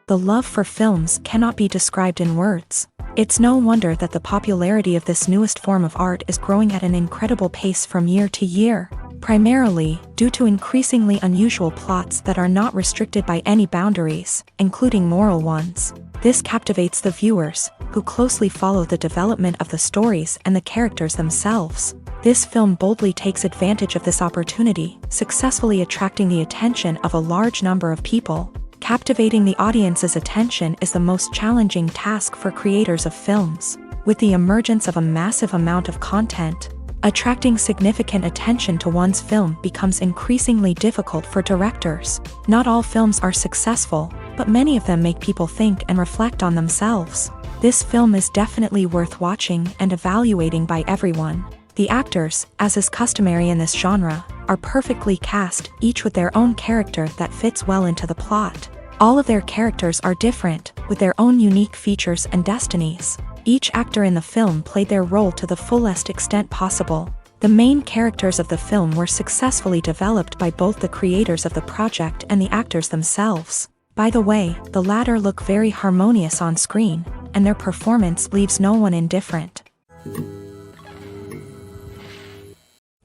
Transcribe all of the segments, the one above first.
The love for films cannot be described in words. It's no wonder that the popularity of this newest form of art is growing at an incredible pace from year to year, primarily due to increasingly unusual plots that are not restricted by any boundaries, including moral ones. This captivates the viewers, who closely follow the development of the stories and the characters themselves. This film boldly takes advantage of this opportunity, successfully attracting the attention of a large number of people. Captivating the audience's attention is the most challenging task for creators of films. With the emergence of a massive amount of content, attracting significant attention to one's film becomes increasingly difficult for directors. Not all films are successful, but many of them make people think and reflect on themselves. This film is definitely worth watching and evaluating by everyone. The actors, as is customary in this genre, are perfectly cast, each with their own character that fits well into the plot. All of their characters are different, with their own unique features and destinies. Each actor in the film played their role to the fullest extent possible. The main characters of the film were successfully developed by both the creators of the project and the actors themselves. By the way, the latter look very harmonious on screen, and their performance leaves no one indifferent.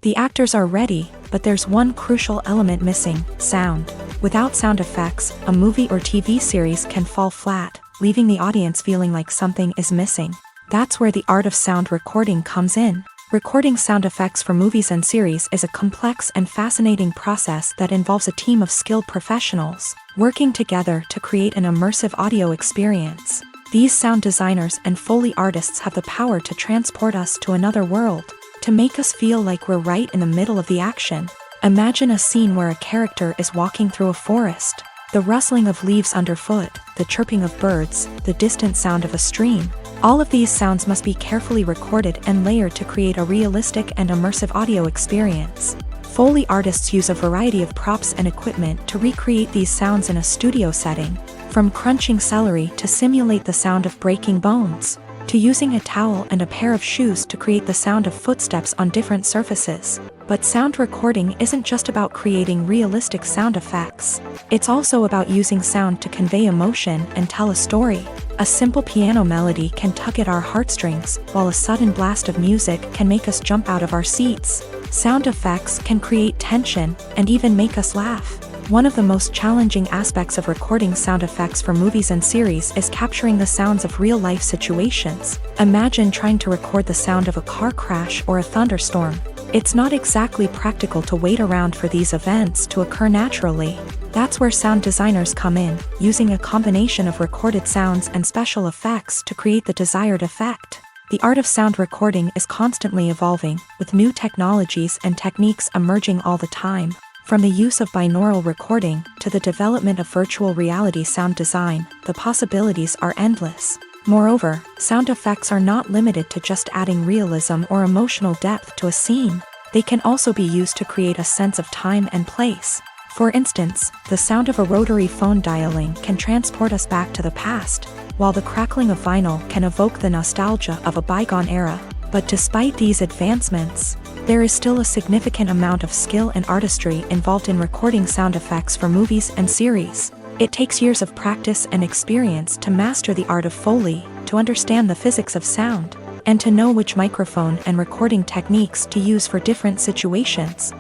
The actors are ready, but there's one crucial element missing: sound. Without sound effects, a movie or TV series can fall flat, leaving the audience feeling like something is missing. That's where the art of sound recording comes in. Recording sound effects for movies and series is a complex and fascinating process that involves a team of skilled professionals working together to create an immersive audio experience. These sound designers and Foley artists have the power to transport us to another world, to make us feel like we're right in the middle of the action. Imagine a scene where a character is walking through a forest. The rustling of leaves underfoot, the chirping of birds, the distant sound of a stream. All of these sounds must be carefully recorded and layered to create a realistic and immersive audio experience. Foley artists use a variety of props and equipment to recreate these sounds in a studio setting, from crunching celery to simulate the sound of breaking bones, to using a towel and a pair of shoes to create the sound of footsteps on different surfaces. But sound recording isn't just about creating realistic sound effects. It's also about using sound to convey emotion and tell a story. A simple piano melody can tug at our heartstrings, while a sudden blast of music can make us jump out of our seats. Sound effects can create tension and even make us laugh. One of the most challenging aspects of recording sound effects for movies and series is capturing the sounds of real-life situations. Imagine trying to record the sound of a car crash or a thunderstorm. It's not exactly practical to wait around for these events to occur naturally. That's where sound designers come in, using a combination of recorded sounds and special effects to create the desired effect. The art of sound recording is constantly evolving, with new technologies and techniques emerging all the time. From the use of binaural recording to the development of virtual reality sound design, the possibilities are endless. Moreover, sound effects are not limited to just adding realism or emotional depth to a scene. They can also be used to create a sense of time and place. For instance, the sound of a rotary phone dialing can transport us back to the past, while the crackling of vinyl can evoke the nostalgia of a bygone era. But despite these advancements, there is still a significant amount of skill and artistry involved in recording sound effects for movies and series. It takes years of practice and experience to master the art of Foley, to understand the physics of sound, and to know which microphone and recording techniques to use for different situations.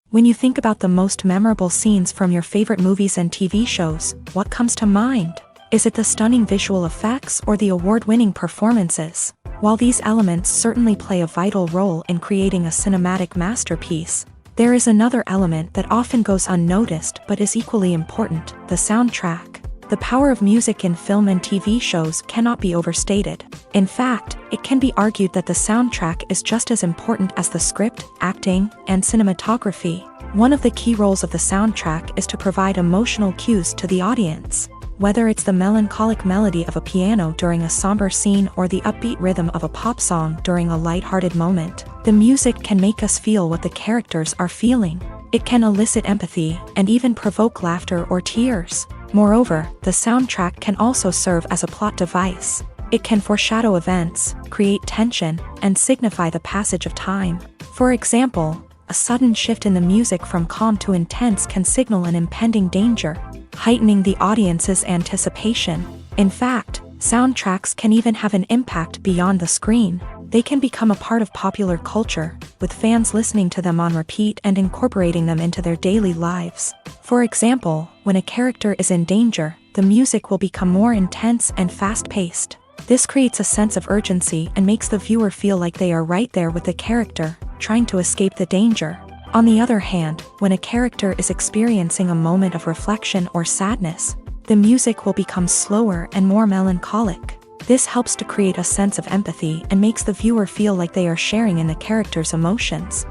When you think about the most memorable scenes from your favorite movies and TV shows, what comes to mind? Is it the stunning visual effects or the award-winning performances? While these elements certainly play a vital role in creating a cinematic masterpiece, there is another element that often goes unnoticed but is equally important: the soundtrack. The power of music in film and TV shows cannot be overstated. In fact, it can be argued that the soundtrack is just as important as the script, acting, and cinematography. One of the key roles of the soundtrack is to provide emotional cues to the audience. Whether it's the melancholic melody of a piano during a somber scene or the upbeat rhythm of a pop song during a light-hearted moment, the music can make us feel what the characters are feeling. It can elicit empathy and even provoke laughter or tears. Moreover, the soundtrack can also serve as a plot device. It can foreshadow events, create tension, and signify the passage of time. For example, A sudden shift in the music from calm to intense can signal an impending danger, heightening the audience's anticipation. In fact, soundtracks can even have an impact beyond the screen. They can become a part of popular culture, with fans listening to them on repeat and incorporating them into their daily lives. For example, when a character is in danger, the music will become more intense and fast-paced. This creates a sense of urgency and makes the viewer feel like they are right there with the character, trying to escape the danger. On the other hand, when a character is experiencing a moment of reflection or sadness, the music will become slower and more melancholic. This helps to create a sense of empathy and makes the viewer feel like they are sharing in the character's emotions.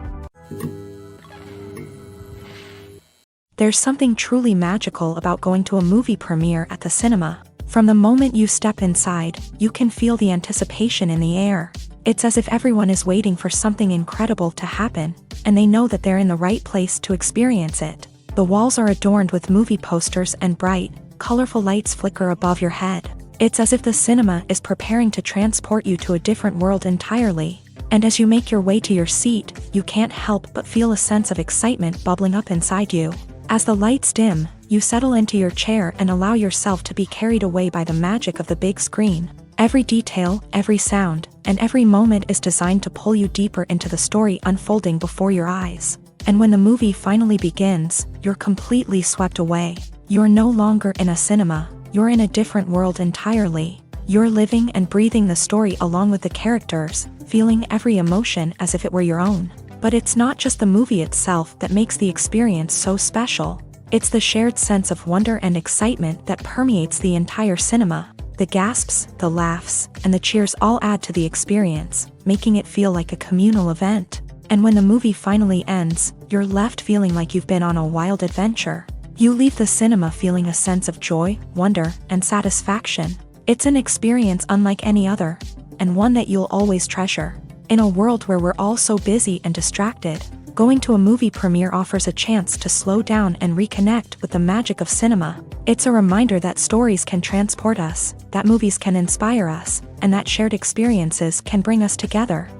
There's something truly magical about going to a movie premiere at the cinema. From the moment you step inside, you can feel the anticipation in the air. It's as if everyone is waiting for something incredible to happen, and they know that they're in the right place to experience it. The walls are adorned with movie posters and bright, colorful lights flicker above your head. It's as if the cinema is preparing to transport you to a different world entirely. And as you make your way to your seat, you can't help but feel a sense of excitement bubbling up inside you. As the lights dim, you settle into your chair and allow yourself to be carried away by the magic of the big screen. Every detail, every sound, and every moment is designed to pull you deeper into the story unfolding before your eyes. And when the movie finally begins, you're completely swept away. You're no longer in a cinema, you're in a different world entirely. You're living and breathing the story along with the characters, feeling every emotion as if it were your own. But it's not just the movie itself that makes the experience so special. It's the shared sense of wonder and excitement that permeates the entire cinema. The gasps, the laughs, and the cheers all add to the experience, making it feel like a communal event. And when the movie finally ends, you're left feeling like you've been on a wild adventure. You leave the cinema feeling a sense of joy, wonder, and satisfaction. It's an experience unlike any other, and one that you'll always treasure. In a world where we're all so busy and distracted, going to a movie premiere offers a chance to slow down and reconnect with the magic of cinema. It's a reminder that stories can transport us, that movies can inspire us, and that shared experiences can bring us together.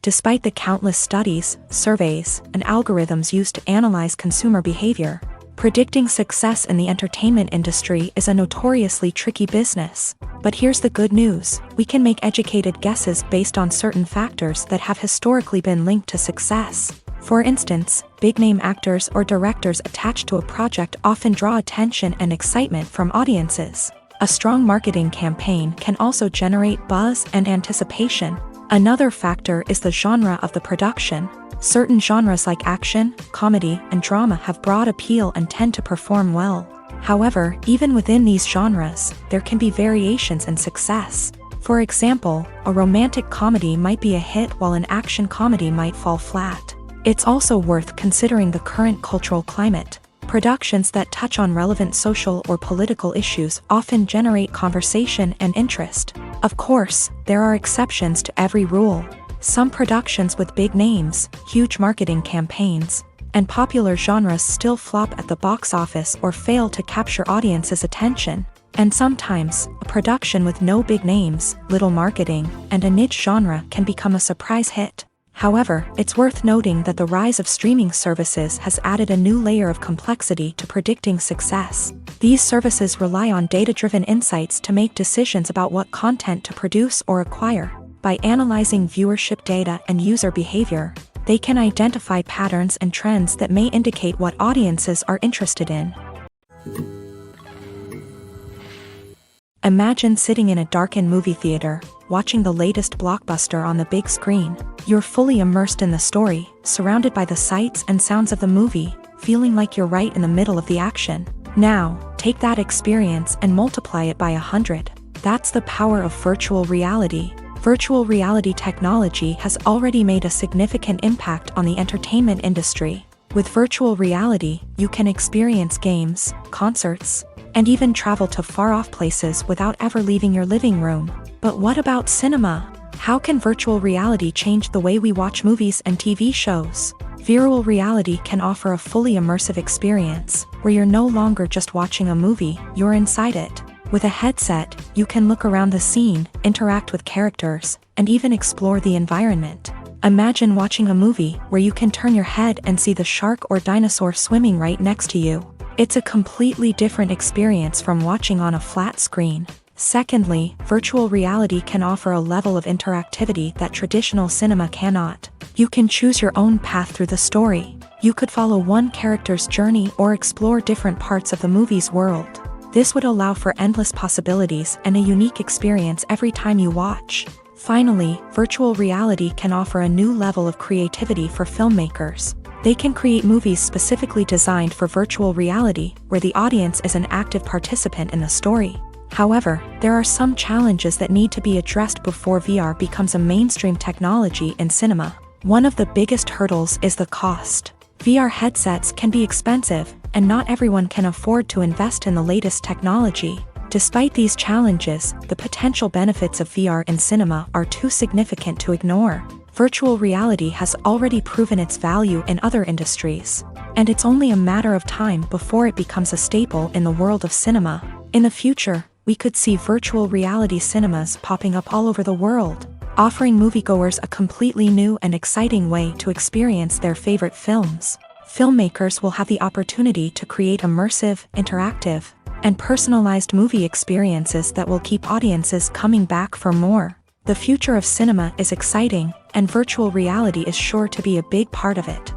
Despite the countless studies, surveys, and algorithms used to analyze consumer behavior, predicting success in the entertainment industry is a notoriously tricky business. But here's the good news: we can make educated guesses based on certain factors that have historically been linked to success. For instance, big-name actors or directors attached to a project often draw attention and excitement from audiences. A strong marketing campaign can also generate buzz and anticipation. Another factor is the genre of the production. Certain genres like action, comedy, and drama have broad appeal and tend to perform well. However, even within these genres, there can be variations in success. For example, a romantic comedy might be a hit while an action comedy might fall flat. It's also worth considering the current cultural climate. Productions that touch on relevant social or political issues often generate conversation and interest. Of course, there are exceptions to every rule. Some productions with big names, huge marketing campaigns, and popular genres still flop at the box office or fail to capture audiences' attention. And sometimes, a production with no big names, little marketing, and a niche genre can become a surprise hit. However, it's worth noting that the rise of streaming services has added a new layer of complexity to predicting success. These services rely on data-driven insights to make decisions about what content to produce or acquire. By analyzing viewership data and user behavior, they can identify patterns and trends that may indicate what audiences are interested in. Imagine sitting in a darkened movie theater, watching the latest blockbuster on the big screen. You're fully immersed in the story, surrounded by the sights and sounds of the movie, feeling like you're right in the middle of the action. Now, take that experience and multiply it by 100. That's the power of virtual reality. Virtual reality technology has already made a significant impact on the entertainment industry. With virtual reality, you can experience games, concerts, and even travel to far-off places without ever leaving your living room. But what about cinema? How can virtual reality change the way we watch movies and TV shows? Virtual reality can offer a fully immersive experience, where you're no longer just watching a movie, you're inside it. With a headset, you can look around the scene, interact with characters, and even explore the environment. Imagine watching a movie where you can turn your head and see the shark or dinosaur swimming right next to you. It's a completely different experience from watching on a flat screen. Secondly, virtual reality can offer a level of interactivity that traditional cinema cannot. You can choose your own path through the story. You could follow one character's journey or explore different parts of the movie's world. This would allow for endless possibilities and a unique experience every time you watch. Finally, virtual reality can offer a new level of creativity for filmmakers. They can create movies specifically designed for virtual reality, where the audience is an active participant in the story. However, there are some challenges that need to be addressed before VR becomes a mainstream technology in cinema. One of the biggest hurdles is the cost. VR headsets can be expensive, and not everyone can afford to invest in the latest technology. Despite these challenges, the potential benefits of VR in cinema are too significant to ignore. Virtual reality has already proven its value in other industries, and it's only a matter of time before it becomes a staple in the world of cinema. In the future, we could see virtual reality cinemas popping up all over the world, offering moviegoers a completely new and exciting way to experience their favorite films. Filmmakers will have the opportunity to create immersive, interactive, and personalized movie experiences that will keep audiences coming back for more. The future of cinema is exciting, and virtual reality is sure to be a big part of it.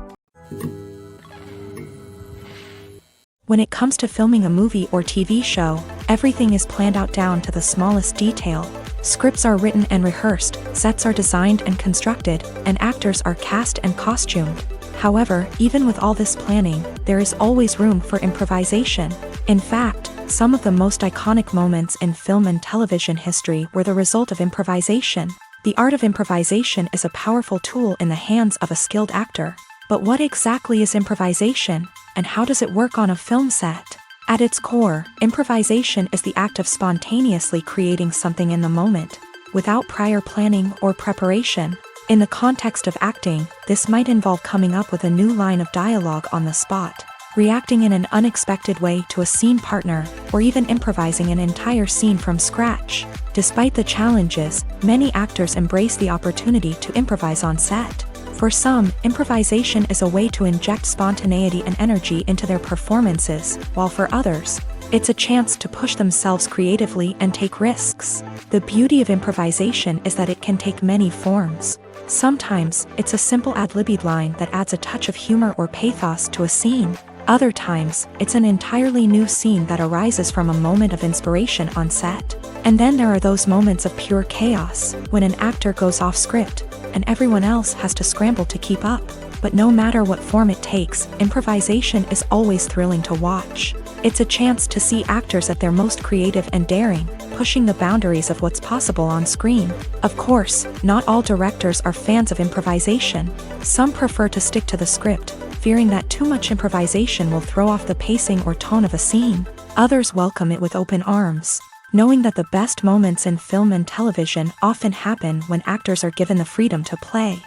When it comes to filming a movie or TV show, everything is planned out down to the smallest detail. Scripts are written and rehearsed, sets are designed and constructed, and actors are cast and costumed. However, even with all this planning, there is always room for improvisation. In fact, some of the most iconic moments in film and television history were the result of improvisation. The art of improvisation is a powerful tool in the hands of a skilled actor. But what exactly is improvisation, and how does it work on a film set? At its core, improvisation is the act of spontaneously creating something in the moment, without prior planning or preparation. In the context of acting, this might involve coming up with a new line of dialogue on the spot, reacting in an unexpected way to a scene partner, or even improvising an entire scene from scratch. Despite the challenges, many actors embrace the opportunity to improvise on set. For some, improvisation is a way to inject spontaneity and energy into their performances, while for others, it's a chance to push themselves creatively and take risks. The beauty of improvisation is that it can take many forms. Sometimes, it's a simple ad-libbed line that adds a touch of humor or pathos to a scene. Other times, it's an entirely new scene that arises from a moment of inspiration on set. And then there are those moments of pure chaos, when an actor goes off script, and everyone else has to scramble to keep up. But no matter what form it takes, improvisation is always thrilling to watch. It's a chance to see actors at their most creative and daring, pushing the boundaries of what's possible on screen. Of course, not all directors are fans of improvisation. Some prefer to stick to the script, fearing that too much improvisation will throw off the pacing or tone of a scene. Others welcome it with open arms, knowing that the best moments in film and television often happen when actors are given the freedom to play.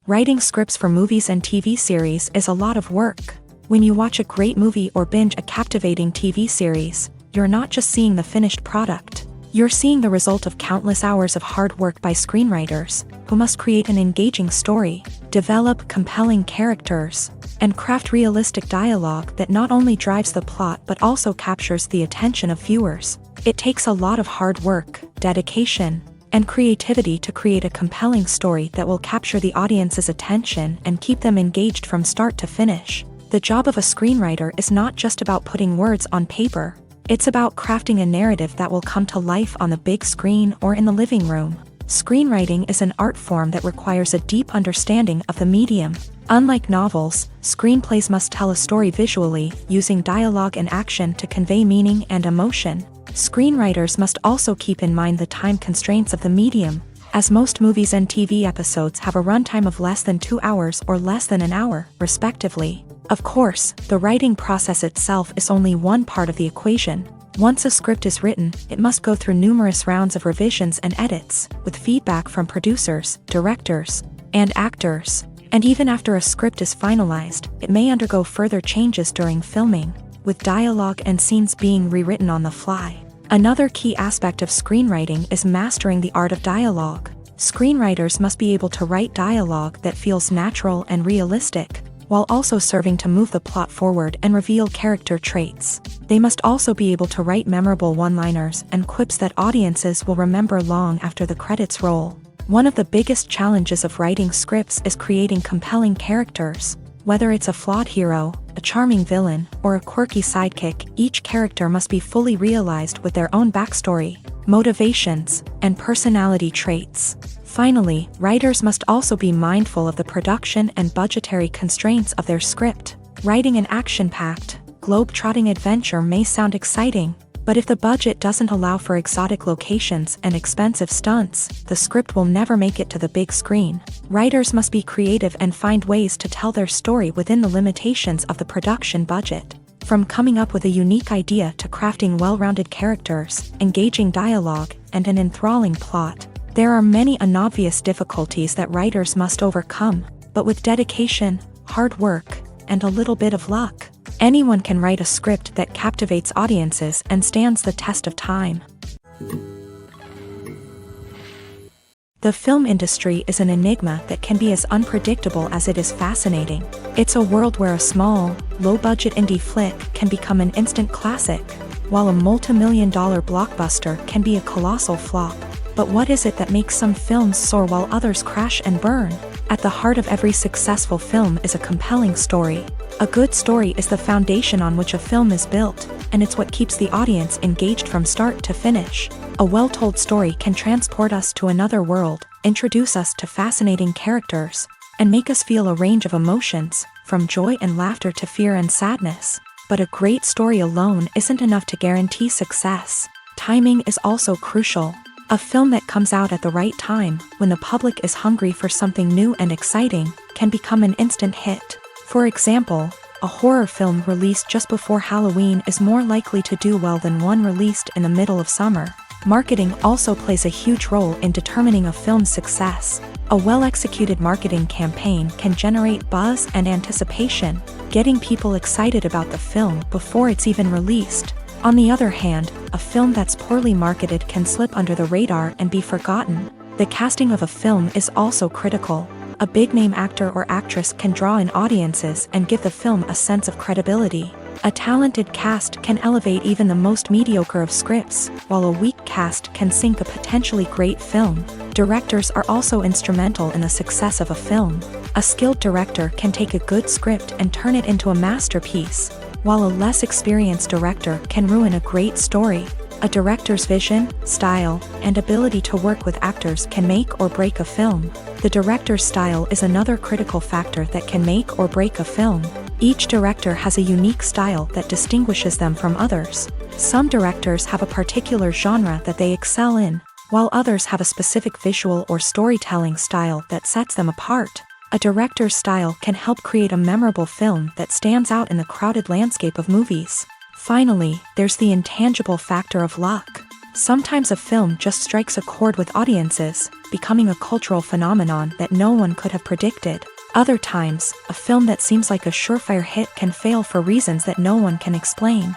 Writing scripts for movies and TV series is a lot of work. When you watch a great movie or binge a captivating TV series, you're not just seeing the finished product. You're seeing the result of countless hours of hard work by screenwriters, who must create an engaging story, develop compelling characters, and craft realistic dialogue that not only drives the plot but also captures the attention of viewers. It takes a lot of hard work, dedication, and creativity to create a compelling story that will capture the audience's attention and keep them engaged from start to finish. The job of a screenwriter is not just about putting words on paper. It's about crafting a narrative that will come to life on the big screen or in the living room. Screenwriting is an art form that requires a deep understanding of the medium. Unlike novels, screenplays must tell a story visually, using dialogue and action to convey meaning and emotion. Screenwriters must also keep in mind the time constraints of the medium, as most movies and TV episodes have a runtime of less than 2 hours or less than an hour, respectively. Of course, the writing process itself is only one part of the equation. Once a script is written, it must go through numerous rounds of revisions and edits, with feedback from producers, directors, and actors. And even after a script is finalized, it may undergo further changes during filming. with dialogue and scenes being rewritten on the fly. Another key aspect of screenwriting is mastering the art of dialogue. Screenwriters must be able to write dialogue that feels natural and realistic, while also serving to move the plot forward and reveal character traits. They must also be able to write memorable one-liners and quips that audiences will remember long after the credits roll. One of the biggest challenges of writing scripts is creating compelling characters. Whether it's a flawed hero, a charming villain, or a quirky sidekick, each character must be fully realized with their own backstory, motivations, and personality traits. Finally, writers must also be mindful of the production and budgetary constraints of their script. Writing an action-packed, globe-trotting adventure may sound exciting, but if the budget doesn't allow for exotic locations and expensive stunts, the script will never make it to the big screen. Writers must be creative and find ways to tell their story within the limitations of the production budget. From coming up with a unique idea to crafting well-rounded characters, engaging dialogue, and an enthralling plot, there are many unobvious difficulties that writers must overcome, but with dedication, hard work, and a little bit of luck, anyone can write a script that captivates audiences and stands the test of time. The film industry is an enigma that can be as unpredictable as it is fascinating. It's a world where a small, low-budget indie flick can become an instant classic, while a multi-million-dollar blockbuster can be a colossal flop. But what is it that makes some films soar while others crash and burn? At the heart of every successful film is a compelling story. A good story is the foundation on which a film is built, and it's what keeps the audience engaged from start to finish. A well-told story can transport us to another world, introduce us to fascinating characters, and make us feel a range of emotions, from joy and laughter to fear and sadness. But a great story alone isn't enough to guarantee success. Timing is also crucial. A film that comes out at the right time, when the public is hungry for something new and exciting, can become an instant hit. For example, a horror film released just before Halloween is more likely to do well than one released in the middle of summer. Marketing also plays a huge role in determining a film's success. A well-executed marketing campaign can generate buzz and anticipation, getting people excited about the film before it's even released. On the other hand, a film that's poorly marketed can slip under the radar and be forgotten. The casting of a film is also critical. A big-name actor or actress can draw in audiences and give the film a sense of credibility. A talented cast can elevate even the most mediocre of scripts, while a weak cast can sink a potentially great film. Directors are also instrumental in the success of a film. A skilled director can take a good script and turn it into a masterpiece, while a less experienced director can ruin a great story. A director's vision, style, and ability to work with actors can make or break a film. The director's style is another critical factor that can make or break a film. Each director has a unique style that distinguishes them from others. Some directors have a particular genre that they excel in, while others have a specific visual or storytelling style that sets them apart. A director's style can help create a memorable film that stands out in the crowded landscape of movies. Finally, there's the intangible factor of luck. Sometimes a film just strikes a chord with audiences, becoming a cultural phenomenon that no one could have predicted. Other times, a film that seems like a surefire hit can fail for reasons that no one can explain.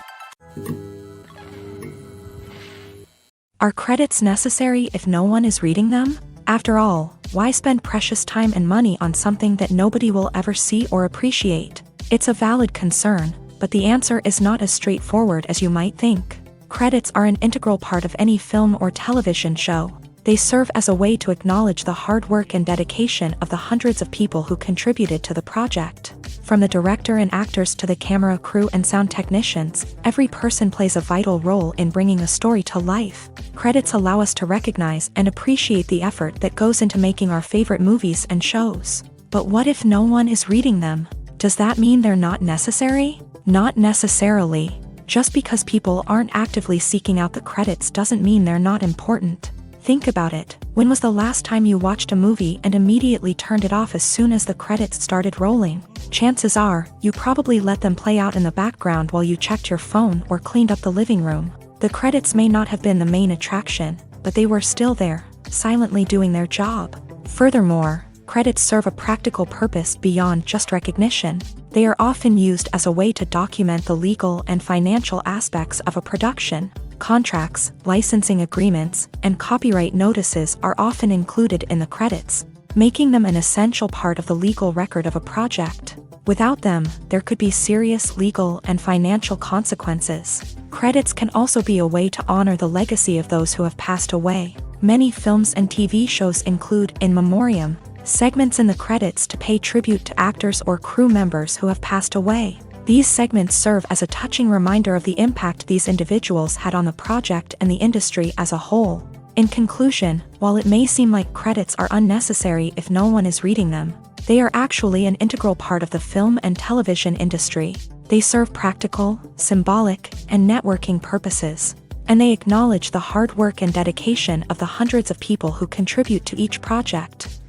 Are credits necessary if no one is reading them? After all, why spend precious time and money on something that nobody will ever see or appreciate? It's a valid concern, but the answer is not as straightforward as you might think. Credits are an integral part of any film or television show. They serve as a way to acknowledge the hard work and dedication of the hundreds of people who contributed to the project. From the director and actors to the camera crew and sound technicians, every person plays a vital role in bringing a story to life. Credits allow us to recognize and appreciate the effort that goes into making our favorite movies and shows. But what if no one is reading them? Does that mean they're not necessary? Not necessarily. Just because people aren't actively seeking out the credits doesn't mean they're not important. Think about it. When was the last time you watched a movie and immediately turned it off as soon as the credits started rolling? Chances are, you probably let them play out in the background while you checked your phone or cleaned up the living room. The credits may not have been the main attraction, but they were still there, silently doing their job. Furthermore, Credits serve a practical purpose beyond just recognition. They are often used as a way to document the legal and financial aspects of a production. Contracts, licensing agreements, and copyright notices are often included in the credits, making them an essential part of the legal record of a project. Without them, there could be serious legal and financial consequences. Credits can also be a way to honor the legacy of those who have passed away. Many films and TV shows include in memoriam segments in the credits to pay tribute to actors or crew members who have passed away. These segments serve as a touching reminder of the impact these individuals had on the project and the industry as a whole. In conclusion, while it may seem like credits are unnecessary if no one is reading them, they are actually an integral part of the film and television industry. They serve practical, symbolic, and networking purposes, and they acknowledge the hard work and dedication of the hundreds of people who contribute to each project.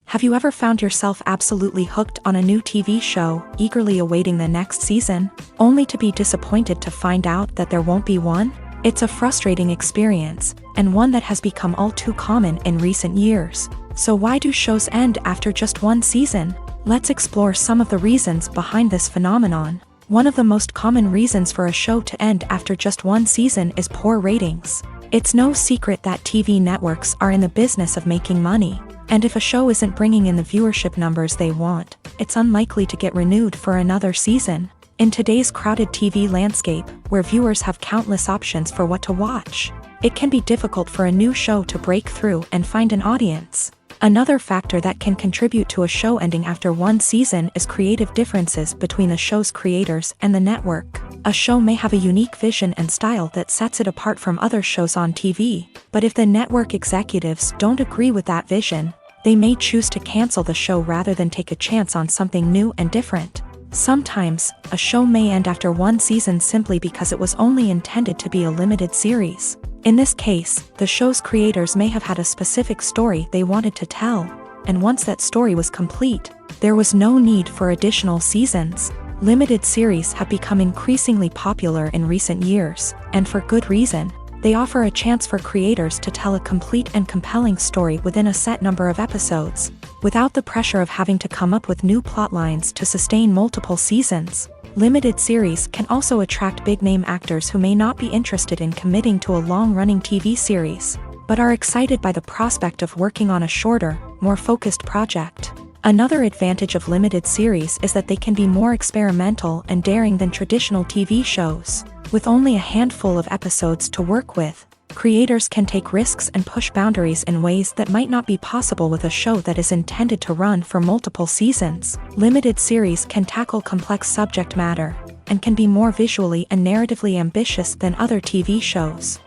Have you ever found yourself absolutely hooked on a new TV show, eagerly awaiting the next season, only to be disappointed to find out that there won't be one? It's a frustrating experience, and one that has become all too common in recent years. So why do shows end after just one season? Let's explore some of the reasons behind this phenomenon. One of the most common reasons for a show to end after just one season is poor ratings. It's no secret that TV networks are in the business of making money, and if a show isn't bringing in the viewership numbers they want, it's unlikely to get renewed for another season. In today's crowded TV landscape, where viewers have countless options for what to watch, it can be difficult for a new show to break through and find an audience. Another factor that can contribute to a show ending after one season is creative differences between the show's creators and the network. A show may have a unique vision and style that sets it apart from other shows on TV, but if the network executives don't agree with that vision, they may choose to cancel the show rather than take a chance on something new and different. Sometimes, a show may end after one season simply because it was only intended to be a limited series. In this case, the show's creators may have had a specific story they wanted to tell, and once that story was complete, there was no need for additional seasons. Limited series have become increasingly popular in recent years, and for good reason. They offer a chance for creators to tell a complete and compelling story within a set number of episodes, without the pressure of having to come up with new plotlines to sustain multiple seasons. Limited series can also attract big-name actors who may not be interested in committing to a long-running TV series, but are excited by the prospect of working on a shorter, more focused project. Another advantage of limited series is that they can be more experimental and daring than traditional TV shows. With only a handful of episodes to work with, creators can take risks and push boundaries in ways that might not be possible with a show that is intended to run for multiple seasons. Limited series can tackle complex subject matter, and can be more visually and narratively ambitious than other TV shows.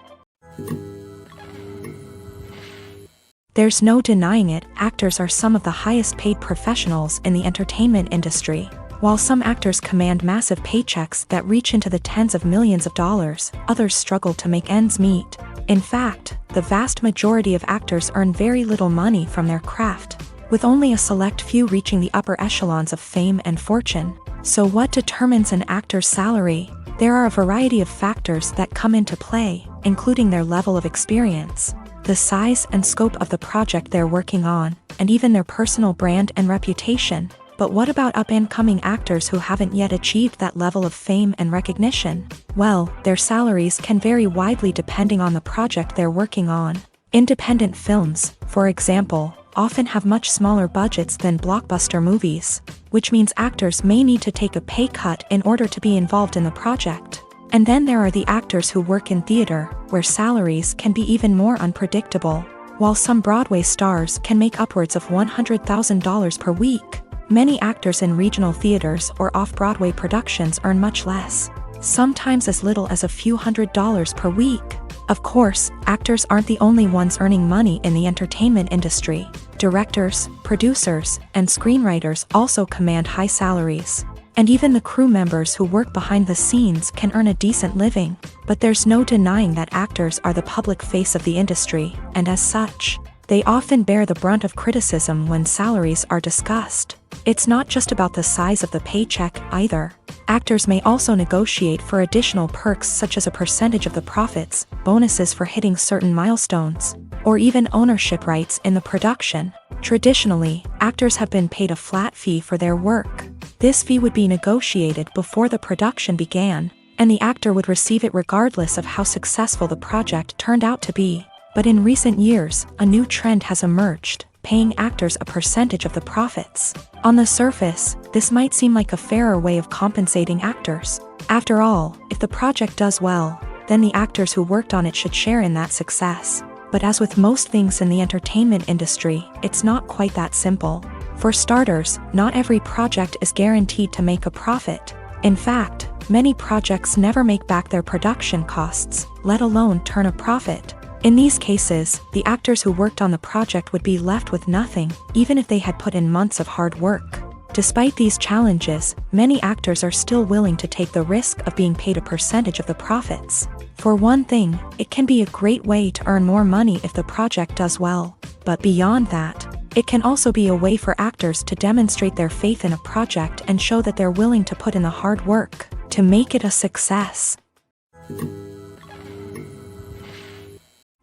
There's no denying it, actors are some of the highest paid professionals in the entertainment industry. While some actors command massive paychecks that reach into the tens of millions of dollars, others struggle to make ends meet. In fact, the vast majority of actors earn very little money from their craft, with only a select few reaching the upper echelons of fame and fortune. So what determines an actor's salary? There are a variety of factors that come into play, including their level of experience, the size and scope of the project they're working on, and even their personal brand and reputation. But what about up-and-coming actors who haven't yet achieved that level of fame and recognition? Well, their salaries can vary widely depending on the project they're working on. Independent films, for example, often have much smaller budgets than blockbuster movies, which means actors may need to take a pay cut in order to be involved in the project. And then there are the actors who work in theater, where salaries can be even more unpredictable. While some Broadway stars can make upwards of $100,000 per week, many actors in regional theaters or off-Broadway productions earn much less, sometimes as little as a few $100s per week. Of course, actors aren't the only ones earning money in the entertainment industry. Directors, producers, and screenwriters also command high salaries. And even the crew members who work behind the scenes can earn a decent living. But there's no denying that actors are the public face of the industry, and as such, they often bear the brunt of criticism when salaries are discussed. It's not just about the size of the paycheck, either. Actors may also negotiate for additional perks such as a percentage of the profits, bonuses for hitting certain milestones, or even ownership rights in the production. Traditionally, actors have been paid a flat fee for their work. This fee would be negotiated before the production began, and the actor would receive it regardless of how successful the project turned out to be. But in recent years, a new trend has emerged, paying actors a percentage of the profits. On the surface, this might seem like a fairer way of compensating actors. After all, if the project does well, then the actors who worked on it should share in that success. But as with most things in the entertainment industry, it's not quite that simple. For starters, not every project is guaranteed to make a profit. In fact, many projects never make back their production costs, let alone turn a profit. In these cases, the actors who worked on the project would be left with nothing, even if they had put in months of hard work. Despite these challenges, many actors are still willing to take the risk of being paid a percentage of the profits. For one thing, it can be a great way to earn more money if the project does well. But beyond that, it can also be a way for actors to demonstrate their faith in a project and show that they're willing to put in the hard work to make it a success.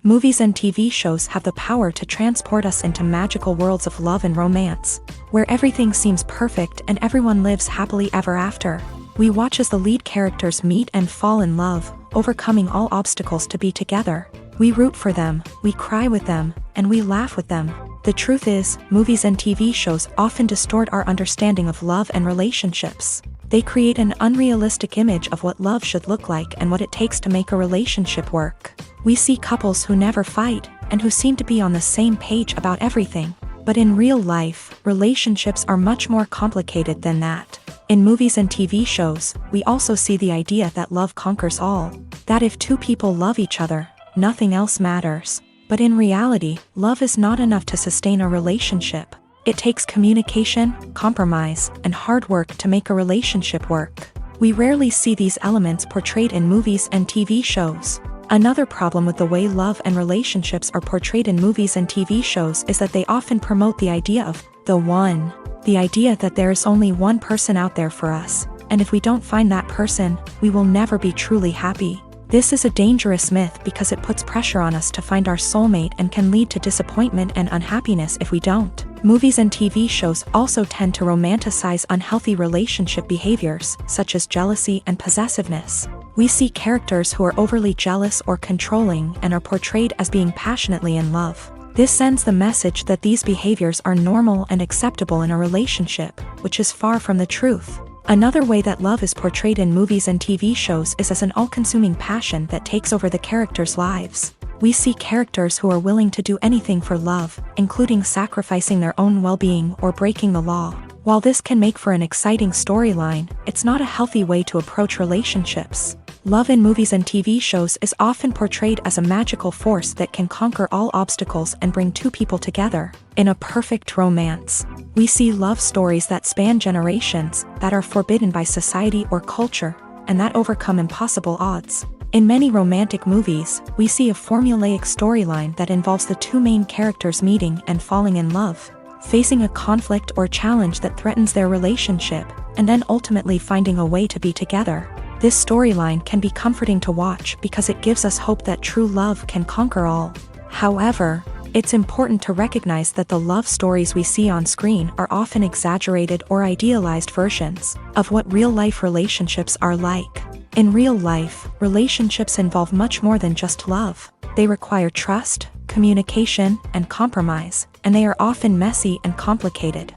Movies and TV shows have the power to transport us into magical worlds of love and romance, where everything seems perfect and everyone lives happily ever after. We watch as the lead characters meet and fall in love, overcoming all obstacles to be together. We root for them, we cry with them, and we laugh with them. The truth is, movies and TV shows often distort our understanding of love and relationships. They create an unrealistic image of what love should look like and what it takes to make a relationship work. We see couples who never fight, and who seem to be on the same page about everything. But in real life, relationships are much more complicated than that. In movies and TV shows, we also see the idea that love conquers all. That if two people love each other, nothing else matters. But in reality, love is not enough to sustain a relationship. It takes communication, compromise, and hard work to make a relationship work. We rarely see these elements portrayed in movies and TV shows. Another problem with the way love and relationships are portrayed in movies and TV shows is that they often promote the idea of the one. The idea that there is only one person out there for us, and if we don't find that person, we will never be truly happy. This is a dangerous myth because it puts pressure on us to find our soulmate and can lead to disappointment and unhappiness if we don't. Movies and TV shows also tend to romanticize unhealthy relationship behaviors, such as jealousy and possessiveness. We see characters who are overly jealous or controlling and are portrayed as being passionately in love. This sends the message that these behaviors are normal and acceptable in a relationship, which is far from the truth. Another way that love is portrayed in movies and TV shows is as an all-consuming passion that takes over the characters' lives. We see characters who are willing to do anything for love, including sacrificing their own well-being or breaking the law. While this can make for an exciting storyline, it's not a healthy way to approach relationships. Love in movies and TV shows is often portrayed as a magical force that can conquer all obstacles and bring two people together in a perfect romance. We see love stories that span generations, that are forbidden by society or culture, and that overcome impossible odds. In many romantic movies, we see a formulaic storyline that involves the two main characters meeting and falling in love, facing a conflict or challenge that threatens their relationship, and then ultimately finding a way to be together. This storyline can be comforting to watch because it gives us hope that true love can conquer all. However, it's important to recognize that the love stories we see on screen are often exaggerated or idealized versions of what real-life relationships are like. In real life, relationships involve much more than just love. They require trust, communication, and compromise, and they are often messy and complicated.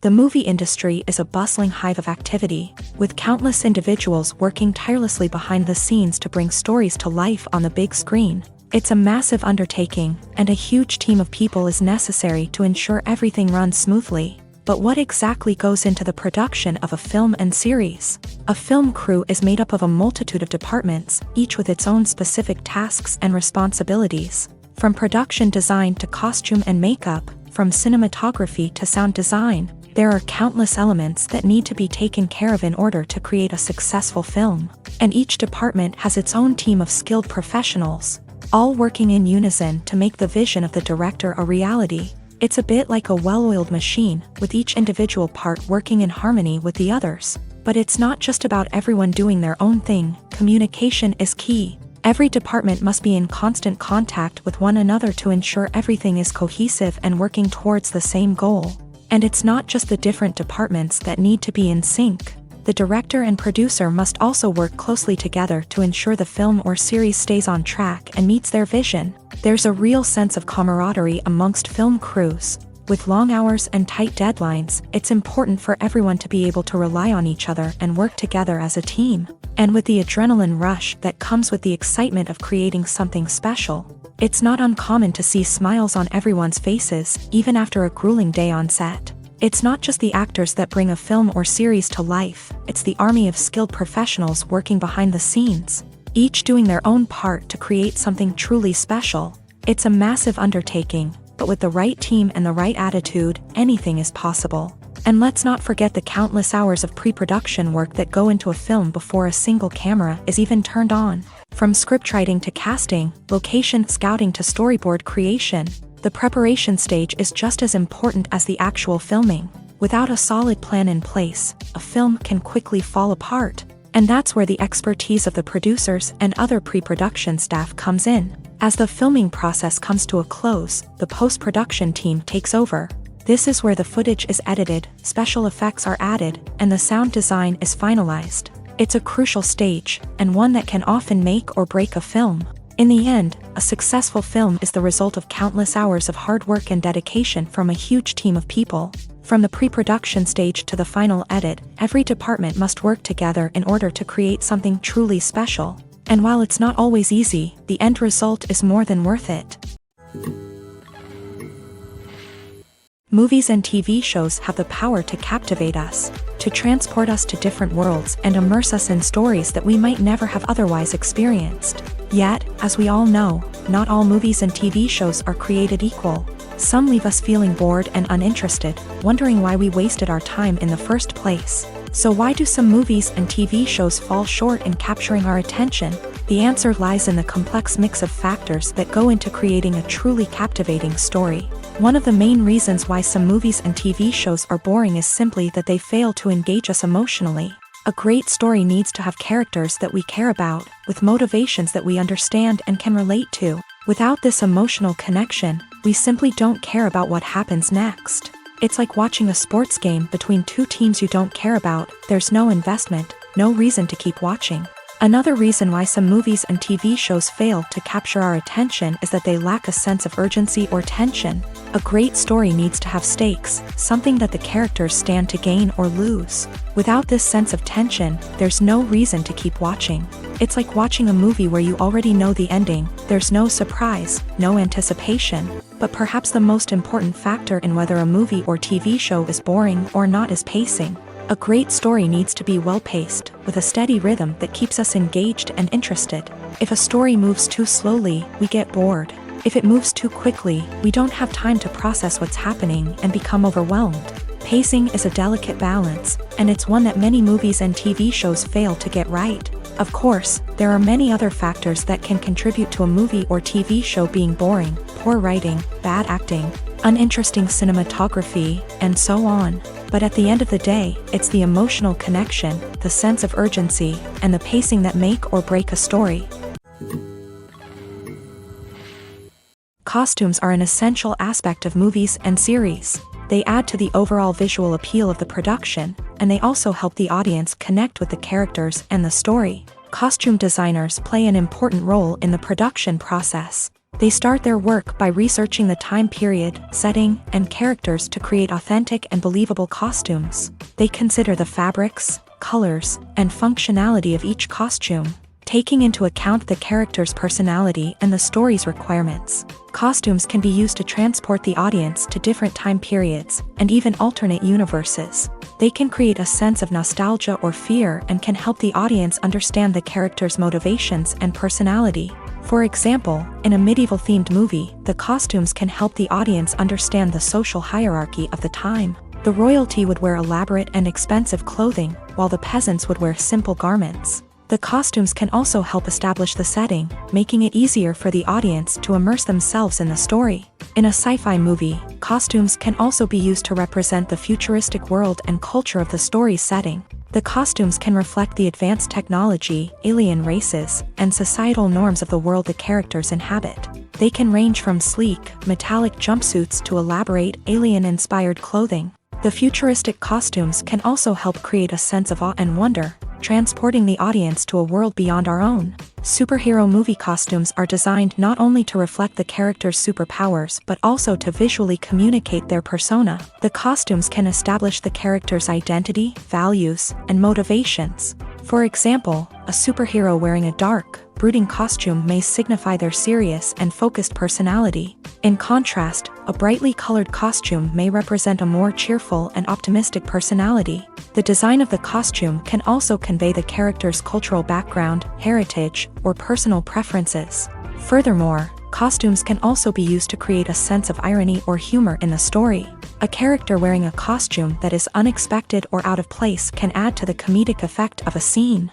The movie industry is a bustling hive of activity, with countless individuals working tirelessly behind the scenes to bring stories to life on the big screen. It's a massive undertaking, and a huge team of people is necessary to ensure everything runs smoothly. But what exactly goes into the production of a film and series? A film crew is made up of a multitude of departments, each with its own specific tasks and responsibilities. From production design to costume and makeup, from cinematography to sound design, there are countless elements that need to be taken care of in order to create a successful film. And each department has its own team of skilled professionals, all working in unison to make the vision of the director a reality. It's a bit like a well-oiled machine, with each individual part working in harmony with the others. But it's not just about everyone doing their own thing. Communication is key. Every department must be in constant contact with one another to ensure everything is cohesive and working towards the same goal. And it's not just the different departments that need to be in sync. The director and producer must also work closely together to ensure the film or series stays on track and meets their vision. There's a real sense of camaraderie amongst film crews. With long hours and tight deadlines, it's important for everyone to be able to rely on each other and work together as a team. And with the adrenaline rush that comes with the excitement of creating something special, it's not uncommon to see smiles on everyone's faces, even after a grueling day on set. It's not just the actors that bring a film or series to life, it's the army of skilled professionals working behind the scenes, each doing their own part to create something truly special. It's a massive undertaking, but with the right team and the right attitude, anything is possible. And let's not forget the countless hours of pre-production work that go into a film before a single camera is even turned on. From scriptwriting to casting, location scouting to storyboard creation, the preparation stage is just as important as the actual filming. Without a solid plan in place, a film can quickly fall apart. And that's where the expertise of the producers and other pre-production staff comes in. As the filming process comes to a close, the post-production team takes over. This is where the footage is edited, special effects are added, and the sound design is finalized. It's a crucial stage, and one that can often make or break a film. In the end, a successful film is the result of countless hours of hard work and dedication from a huge team of people. From the pre-production stage to the final edit, every department must work together in order to create something truly special. And while it's not always easy, the end result is more than worth it. Movies and TV shows have the power to captivate us, to transport us to different worlds and immerse us in stories that we might never have otherwise experienced. Yet, as we all know, not all movies and TV shows are created equal. Some leave us feeling bored and uninterested, wondering why we wasted our time in the first place. So why do some movies and TV shows fall short in capturing our attention? The answer lies in the complex mix of factors that go into creating a truly captivating story. One of the main reasons why some movies and TV shows are boring is simply that they fail to engage us emotionally. A great story needs to have characters that we care about, with motivations that we understand and can relate to. Without this emotional connection, we simply don't care about what happens next. It's like watching a sports game between two teams you don't care about. There's no investment, no reason to keep watching. Another reason why some movies and TV shows fail to capture our attention is that they lack a sense of urgency or tension. A great story needs to have stakes, something that the characters stand to gain or lose. Without this sense of tension, there's no reason to keep watching. It's like watching a movie where you already know the ending, there's no surprise, no anticipation. But perhaps the most important factor in whether a movie or TV show is boring or not is pacing. A great story needs to be well-paced, with a steady rhythm that keeps us engaged and interested. If a story moves too slowly, we get bored. If it moves too quickly, we don't have time to process what's happening and become overwhelmed. Pacing is a delicate balance, and it's one that many movies and TV shows fail to get right. Of course, there are many other factors that can contribute to a movie or TV show being boring: poor writing, bad acting, uninteresting cinematography, and so on. But at the end of the day, it's the emotional connection, the sense of urgency, and the pacing that make or break a story. Costumes are an essential aspect of movies and series. They add to the overall visual appeal of the production, and they also help the audience connect with the characters and the story. Costume designers play an important role in the production process. They start their work by researching the time period, setting, and characters to create authentic and believable costumes. They consider the fabrics, colors, and functionality of each costume, taking into account the character's personality and the story's requirements. Costumes can be used to transport the audience to different time periods, and even alternate universes. They can create a sense of nostalgia or fear and can help the audience understand the character's motivations and personality. For example, in a medieval-themed movie, the costumes can help the audience understand the social hierarchy of the time. The royalty would wear elaborate and expensive clothing, while the peasants would wear simple garments. The costumes can also help establish the setting, making it easier for the audience to immerse themselves in the story. In a sci-fi movie, costumes can also be used to represent the futuristic world and culture of the story's setting. The costumes can reflect the advanced technology, alien races, and societal norms of the world the characters inhabit. They can range from sleek, metallic jumpsuits to elaborate, alien-inspired clothing. The futuristic costumes can also help create a sense of awe and wonder, transporting the audience to a world beyond our own. Superhero movie costumes are designed not only to reflect the character's superpowers but also to visually communicate their persona. The costumes can establish the character's identity, values, and motivations. For example, a superhero wearing a dark, brooding costume may signify their serious and focused personality. In contrast, a brightly colored costume may represent a more cheerful and optimistic personality. The design of the costume can also convey the character's cultural background, heritage, or personal preferences. Furthermore, costumes can also be used to create a sense of irony or humor in the story. A character wearing a costume that is unexpected or out of place can add to the comedic effect of a scene.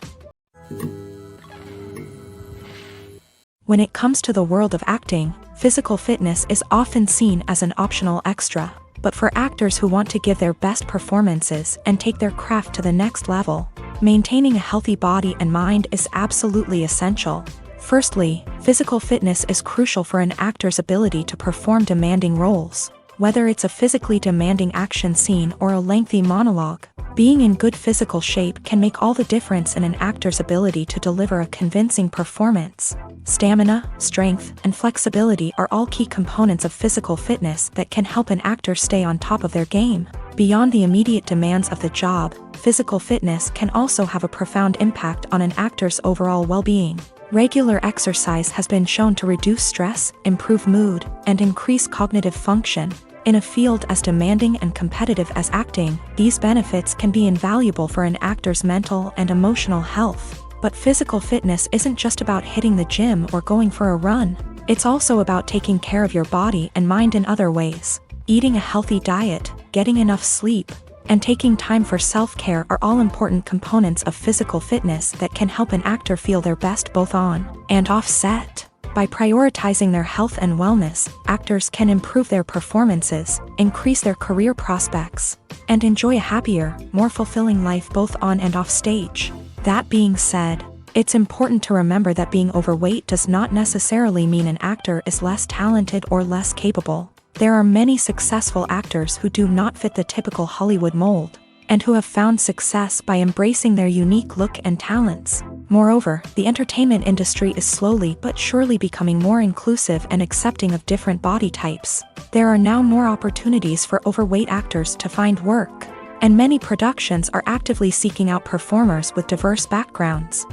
When it comes to the world of acting, physical fitness is often seen as an optional extra. But for actors who want to give their best performances and take their craft to the next level, maintaining a healthy body and mind is absolutely essential. Firstly, physical fitness is crucial for an actor's ability to perform demanding roles. Whether it's a physically demanding action scene or a lengthy monologue, being in good physical shape can make all the difference in an actor's ability to deliver a convincing performance. Stamina, strength, and flexibility are all key components of physical fitness that can help an actor stay on top of their game. Beyond the immediate demands of the job, physical fitness can also have a profound impact on an actor's overall well-being. Regular exercise has been shown to reduce stress, improve mood, and increase cognitive function. In a field as demanding and competitive as acting, these benefits can be invaluable for an actor's mental and emotional health. But physical fitness isn't just about hitting the gym or going for a run. It's also about taking care of your body and mind in other ways. Eating a healthy diet, getting enough sleep, and taking time for self-care are all important components of physical fitness that can help an actor feel their best both on and off set. By prioritizing their health and wellness, actors can improve their performances, increase their career prospects, and enjoy a happier, more fulfilling life both on and off stage. That being said, it's important to remember that being overweight does not necessarily mean an actor is less talented or less capable. There are many successful actors who do not fit the typical Hollywood mold, and who have found success by embracing their unique look and talents. Moreover, the entertainment industry is slowly but surely becoming more inclusive and accepting of different body types. There are now more opportunities for overweight actors to find work, and many productions are actively seeking out performers with diverse backgrounds.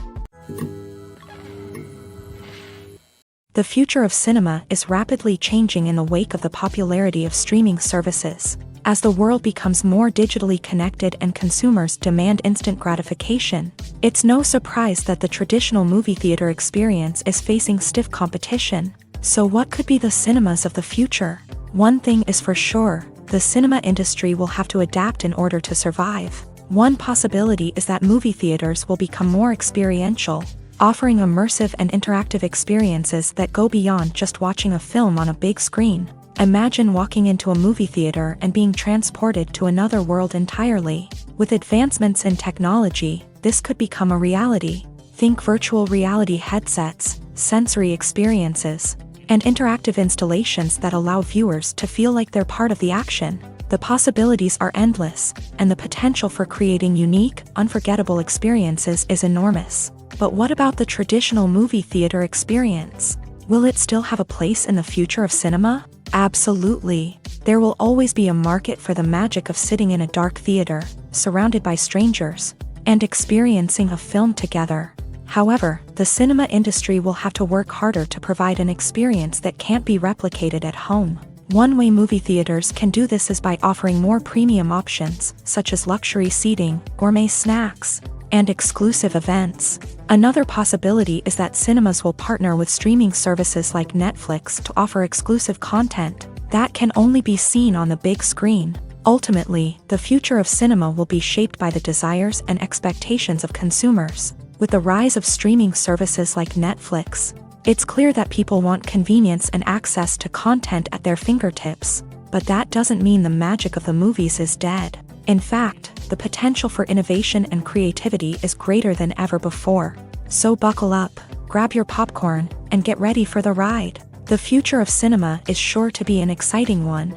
The future of cinema is rapidly changing in the wake of the popularity of streaming services. As the world becomes more digitally connected and consumers demand instant gratification, it's no surprise that the traditional movie theater experience is facing stiff competition. So what could be the cinemas of the future? One thing is for sure, the cinema industry will have to adapt in order to survive. One possibility is that movie theaters will become more experiential, offering immersive and interactive experiences that go beyond just watching a film on a big screen. Imagine walking into a movie theater and being transported to another world entirely. With advancements in technology, this could become a reality. Think virtual reality headsets, sensory experiences, and interactive installations that allow viewers to feel like they're part of the action. The possibilities are endless, and the potential for creating unique, unforgettable experiences is enormous. But what about the traditional movie theater experience? Will it still have a place in the future of cinema? Absolutely. There will always be a market for the magic of sitting in a dark theater, surrounded by strangers, and experiencing a film together. However, the cinema industry will have to work harder to provide an experience that can't be replicated at home. One way movie theaters can do this is by offering more premium options, such as luxury seating, gourmet snacks, and exclusive events. Another possibility is that cinemas will partner with streaming services like Netflix to offer exclusive content that can only be seen on the big screen. Ultimately, the future of cinema will be shaped by the desires and expectations of consumers. With the rise of streaming services like Netflix, it's clear that people want convenience and access to content at their fingertips. But that doesn't mean the magic of the movies is dead. In fact, the potential for innovation and creativity is greater than ever before. So buckle up, grab your popcorn, and get ready for the ride. The future of cinema is sure to be an exciting one.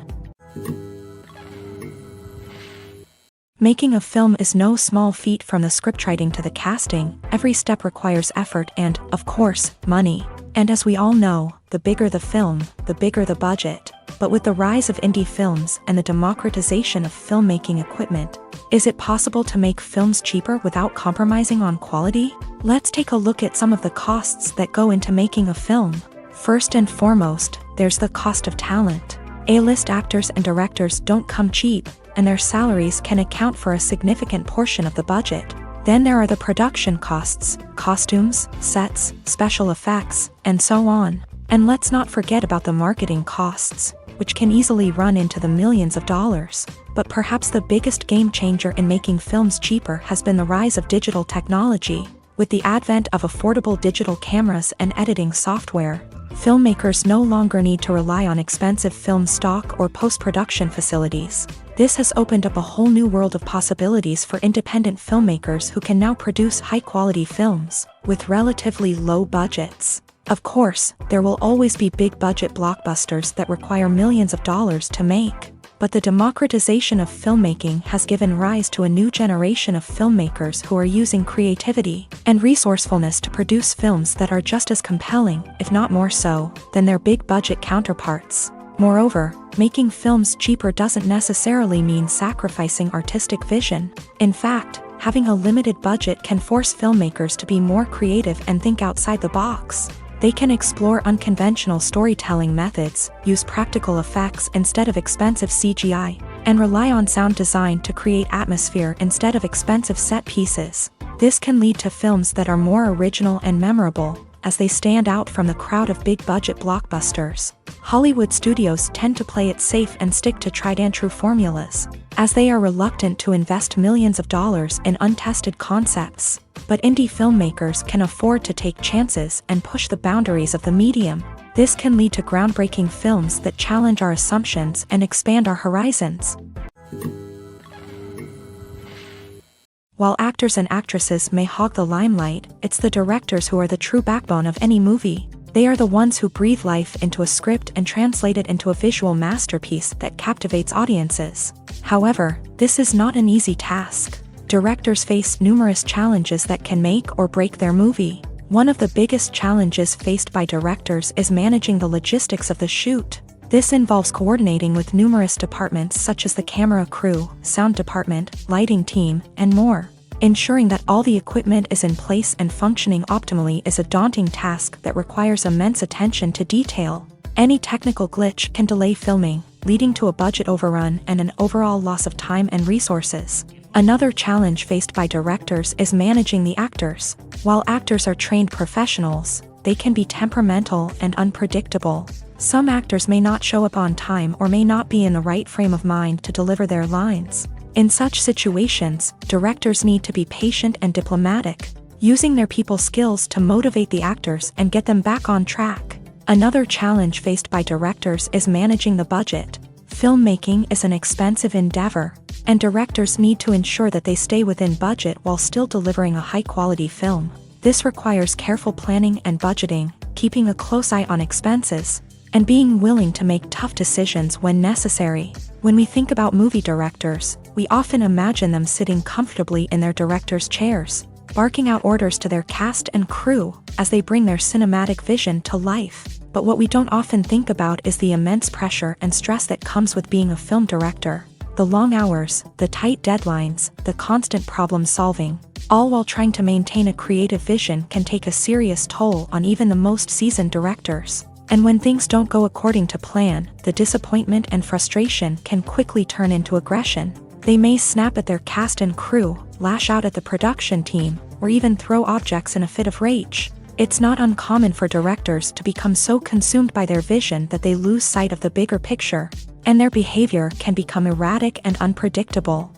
Making a film is no small feat. From the scriptwriting to the casting, every step requires effort and, of course, money. And as we all know, the bigger the film, the bigger the budget. But with the rise of indie films and the democratization of filmmaking equipment, is it possible to make films cheaper without compromising on quality? Let's take a look at some of the costs that go into making a film. First and foremost, there's the cost of talent. A-list actors and directors don't come cheap, and their salaries can account for a significant portion of the budget. Then there are the production costs, costumes, sets, special effects, and so on. And let's not forget about the marketing costs, which can easily run into the millions of dollars. But perhaps the biggest game changer in making films cheaper has been the rise of digital technology. With the advent of affordable digital cameras and editing software, filmmakers no longer need to rely on expensive film stock or post-production facilities. This has opened up a whole new world of possibilities for independent filmmakers who can now produce high-quality films with relatively low budgets. Of course, there will always be big-budget blockbusters that require millions of dollars to make. But the democratization of filmmaking has given rise to a new generation of filmmakers who are using creativity and resourcefulness to produce films that are just as compelling, if not more so, than their big-budget counterparts. Moreover, making films cheaper doesn't necessarily mean sacrificing artistic vision. In fact, having a limited budget can force filmmakers to be more creative and think outside the box. They can explore unconventional storytelling methods, use practical effects instead of expensive CGI, and rely on sound design to create atmosphere instead of expensive set pieces. This can lead to films that are more original and memorable, as they stand out from the crowd of big-budget blockbusters. Hollywood studios tend to play it safe and stick to tried-and-true formulas, as they are reluctant to invest millions of dollars in untested concepts. But indie filmmakers can afford to take chances and push the boundaries of the medium. This can lead to groundbreaking films that challenge our assumptions and expand our horizons. While actors and actresses may hog the limelight, it's the directors who are the true backbone of any movie. They are the ones who breathe life into a script and translate it into a visual masterpiece that captivates audiences. However, this is not an easy task. Directors face numerous challenges that can make or break their movie. One of the biggest challenges faced by directors is managing the logistics of the shoot. This involves coordinating with numerous departments such as the camera crew, sound department, lighting team, and more. Ensuring that all the equipment is in place and functioning optimally is a daunting task that requires immense attention to detail. Any technical glitch can delay filming, leading to a budget overrun and an overall loss of time and resources. Another challenge faced by directors is managing the actors. While actors are trained professionals, they can be temperamental and unpredictable. Some actors may not show up on time or may not be in the right frame of mind to deliver their lines. In such situations, directors need to be patient and diplomatic, using their people skills to motivate the actors and get them back on track. Another challenge faced by directors is managing the budget. Filmmaking is an expensive endeavor, and directors need to ensure that they stay within budget while still delivering a high-quality film. This requires careful planning and budgeting, keeping a close eye on expenses, and being willing to make tough decisions when necessary. When we think about movie directors, we often imagine them sitting comfortably in their director's chairs, barking out orders to their cast and crew as they bring their cinematic vision to life. But what we don't often think about is the immense pressure and stress that comes with being a film director. The long hours, the tight deadlines, the constant problem solving, all while trying to maintain a creative vision can take a serious toll on even the most seasoned directors. And when things don't go according to plan, the disappointment and frustration can quickly turn into aggression. They may snap at their cast and crew, lash out at the production team, or even throw objects in a fit of rage. It's not uncommon for directors to become so consumed by their vision that they lose sight of the bigger picture, and their behavior can become erratic and unpredictable.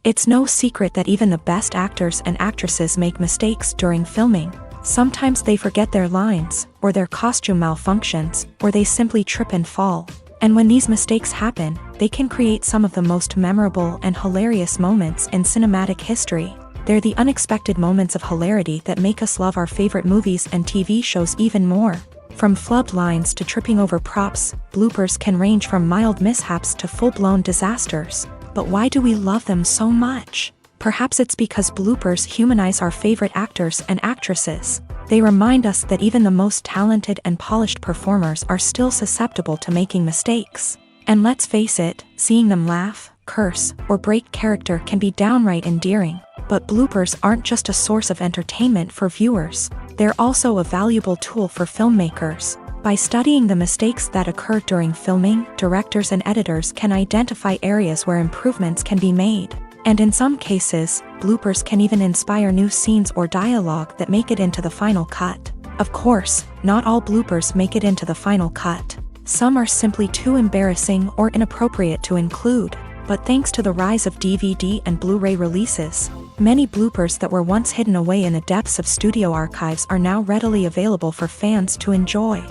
It's no secret that even the best actors and actresses make mistakes during filming. Sometimes they forget their lines, or their costume malfunctions, or they simply trip and fall. And when these mistakes happen, they can create some of the most memorable and hilarious moments in cinematic history. They're the unexpected moments of hilarity that make us love our favorite movies and TV shows even more. From flubbed lines to tripping over props, bloopers can range from mild mishaps to full-blown disasters. But why do we love them so much? Perhaps it's because bloopers humanize our favorite actors and actresses. They remind us that even the most talented and polished performers are still susceptible to making mistakes. And let's face it, seeing them laugh, curse, or break character can be downright endearing. But bloopers aren't just a source of entertainment for viewers. They're also a valuable tool for filmmakers. By studying the mistakes that occur during filming, directors and editors can identify areas where improvements can be made. And in some cases, bloopers can even inspire new scenes or dialogue that make it into the final cut. Of course, not all bloopers make it into the final cut. Some are simply too embarrassing or inappropriate to include. But thanks to the rise of DVD and Blu-ray releases, many bloopers that were once hidden away in the depths of studio archives are now readily available for fans to enjoy.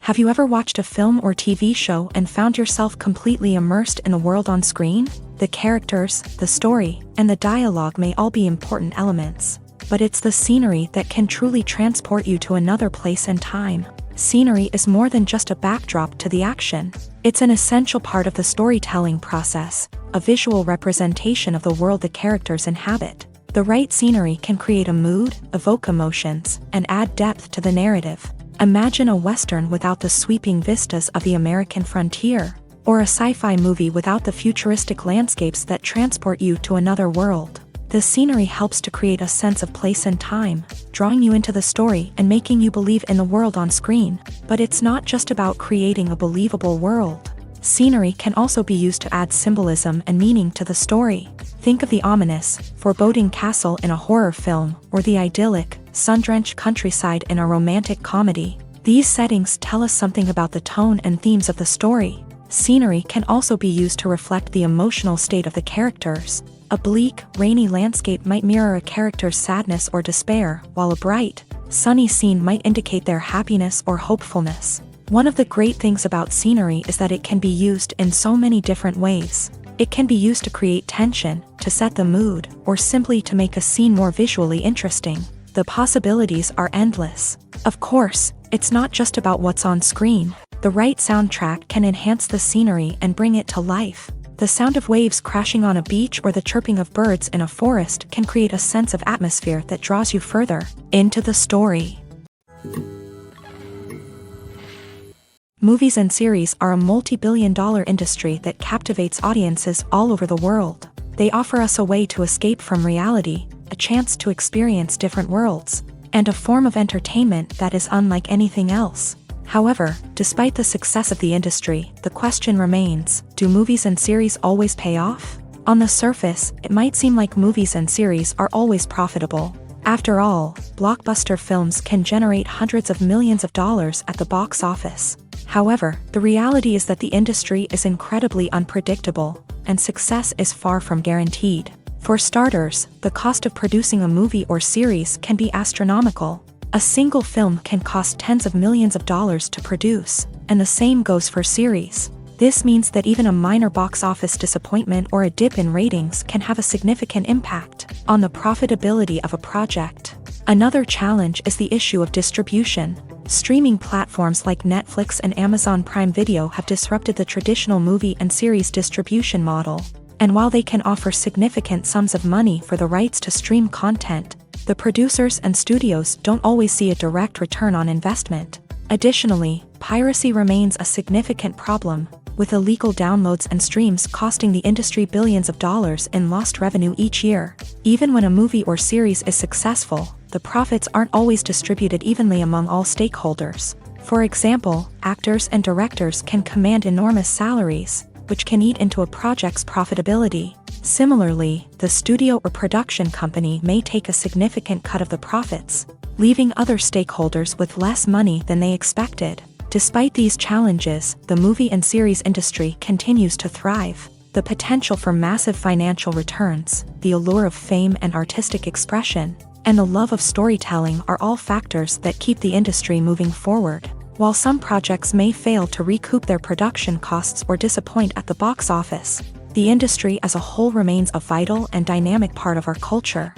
Have you ever watched a film or TV show and found yourself completely immersed in the world on screen? The characters, the story, and the dialogue may all be important elements. But it's the scenery that can truly transport you to another place and time. Scenery is more than just a backdrop to the action. It's an essential part of the storytelling process, a visual representation of the world the characters inhabit. The right scenery can create a mood, evoke emotions, and add depth to the narrative. Imagine a Western without the sweeping vistas of the American frontier, or a sci-fi movie without the futuristic landscapes that transport you to another world. The scenery helps to create a sense of place and time, drawing you into the story and making you believe in the world on screen. But it's not just about creating a believable world. Scenery can also be used to add symbolism and meaning to the story. Think of the ominous, foreboding castle in a horror film, or the idyllic, sun-drenched countryside in a romantic comedy. These settings tell us something about the tone and themes of the story. Scenery can also be used to reflect the emotional state of the characters. A bleak, rainy landscape might mirror a character's sadness or despair, while a bright, sunny scene might indicate their happiness or hopefulness. One of the great things about scenery is that it can be used in so many different ways. It can be used to create tension, to set the mood, or simply to make a scene more visually interesting. The possibilities are endless. Of course, it's not just about what's on screen. The right soundtrack can enhance the scenery and bring it to life. The sound of waves crashing on a beach or the chirping of birds in a forest can create a sense of atmosphere that draws you further into the story. Movies and series are a multi-billion-dollar industry that captivates audiences all over the world. They offer us a way to escape from reality, a chance to experience different worlds, and a form of entertainment that is unlike anything else. However, despite the success of the industry, the question remains, do movies and series always pay off? On the surface, it might seem like movies and series are always profitable. After all, blockbuster films can generate hundreds of millions of dollars at the box office. However, the reality is that the industry is incredibly unpredictable, and success is far from guaranteed. For starters, the cost of producing a movie or series can be astronomical. A single film can cost tens of millions of dollars to produce, and the same goes for series. This means that even a minor box office disappointment or a dip in ratings can have a significant impact on the profitability of a project. Another challenge is the issue of distribution. Streaming platforms like Netflix and Amazon Prime Video have disrupted the traditional movie and series distribution model. And while they can offer significant sums of money for the rights to stream content, the producers and studios don't always see a direct return on investment. Additionally, piracy remains a significant problem, with illegal downloads and streams costing the industry billions of dollars in lost revenue each year. Even when a movie or series is successful, the profits aren't always distributed evenly among all stakeholders. For example, actors and directors can command enormous salaries, which can eat into a project's profitability. Similarly, the studio or production company may take a significant cut of the profits, leaving other stakeholders with less money than they expected. Despite these challenges, the movie and series industry continues to thrive. The potential for massive financial returns, the allure of fame and artistic expression, and the love of storytelling are all factors that keep the industry moving forward. While some projects may fail to recoup their production costs or disappoint at the box office, the industry as a whole remains a vital and dynamic part of our culture.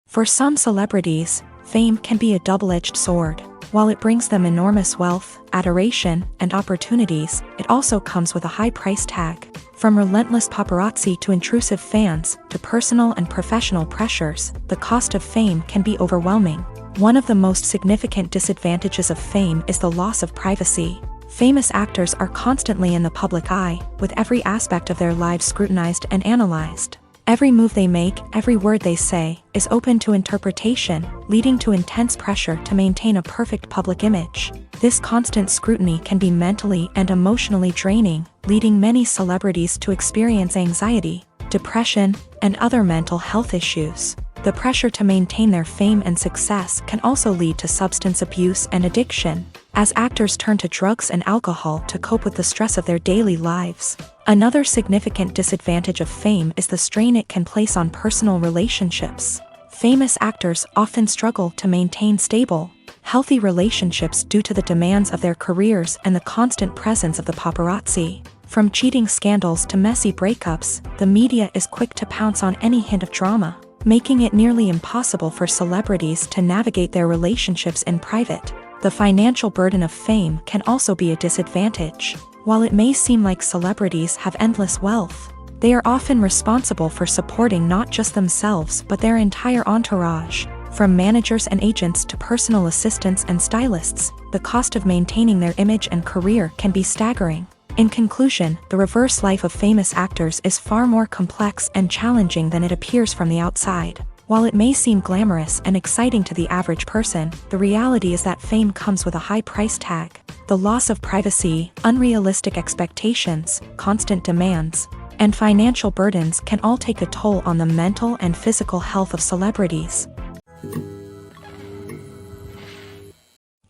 For some celebrities, fame can be a double-edged sword. While it brings them enormous wealth, adoration, and opportunities, it also comes with a high price tag. From relentless paparazzi to intrusive fans, to personal and professional pressures, the cost of fame can be overwhelming. One of the most significant disadvantages of fame is the loss of privacy. Famous actors are constantly in the public eye, with every aspect of their lives scrutinized and analyzed. Every move they make, every word they say, is open to interpretation, leading to intense pressure to maintain a perfect public image. This constant scrutiny can be mentally and emotionally draining, leading many celebrities to experience anxiety, depression, and other mental health issues. The pressure to maintain their fame and success can also lead to substance abuse and addiction, as actors turn to drugs and alcohol to cope with the stress of their daily lives. Another significant disadvantage of fame is the strain it can place on personal relationships. Famous actors often struggle to maintain stable, healthy relationships due to the demands of their careers and the constant presence of the paparazzi. From cheating scandals to messy breakups, the media is quick to pounce on any hint of drama, making it nearly impossible for celebrities to navigate their relationships in private. The financial burden of fame can also be a disadvantage. While it may seem like celebrities have endless wealth, they are often responsible for supporting not just themselves but their entire entourage. From managers and agents to personal assistants and stylists, the cost of maintaining their image and career can be staggering. In conclusion, the reverse life of famous actors is far more complex and challenging than it appears from the outside. While it may seem glamorous and exciting to the average person, the reality is that fame comes with a high price tag. The loss of privacy, unrealistic expectations, constant demands, and financial burdens can all take a toll on the mental and physical health of celebrities.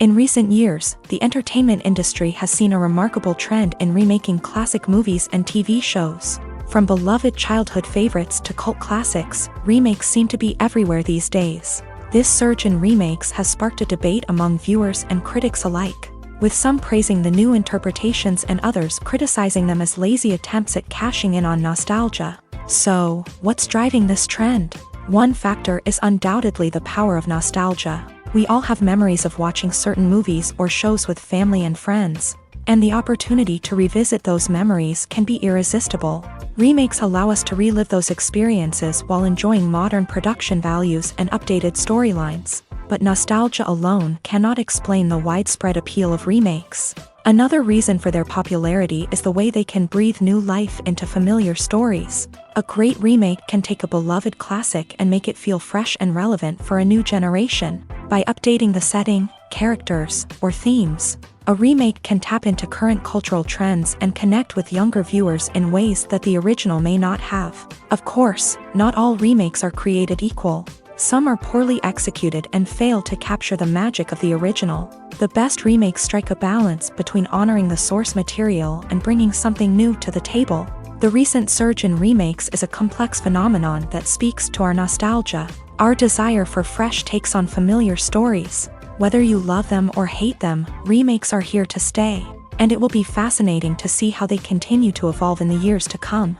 In recent years, the entertainment industry has seen a remarkable trend in remaking classic movies and TV shows. From beloved childhood favorites to cult classics, remakes seem to be everywhere these days. This surge in remakes has sparked a debate among viewers and critics alike, with some praising the new interpretations and others criticizing them as lazy attempts at cashing in on nostalgia. So, what's driving this trend? One factor is undoubtedly the power of nostalgia. We all have memories of watching certain movies or shows with family and friends, and the opportunity to revisit those memories can be irresistible. Remakes allow us to relive those experiences while enjoying modern production values and updated storylines, but nostalgia alone cannot explain the widespread appeal of remakes. Another reason for their popularity is the way they can breathe new life into familiar stories. A great remake can take a beloved classic and make it feel fresh and relevant for a new generation. By updating the setting, characters, or themes, a remake can tap into current cultural trends and connect with younger viewers in ways that the original may not have. Of course, not all remakes are created equal. Some are poorly executed and fail to capture the magic of the original. The best remakes strike a balance between honoring the source material and bringing something new to the table. The recent surge in remakes is a complex phenomenon that speaks to our nostalgia, our desire for fresh takes on familiar stories. Whether you love them or hate them, remakes are here to stay, and it will be fascinating to see how they continue to evolve in the years to come.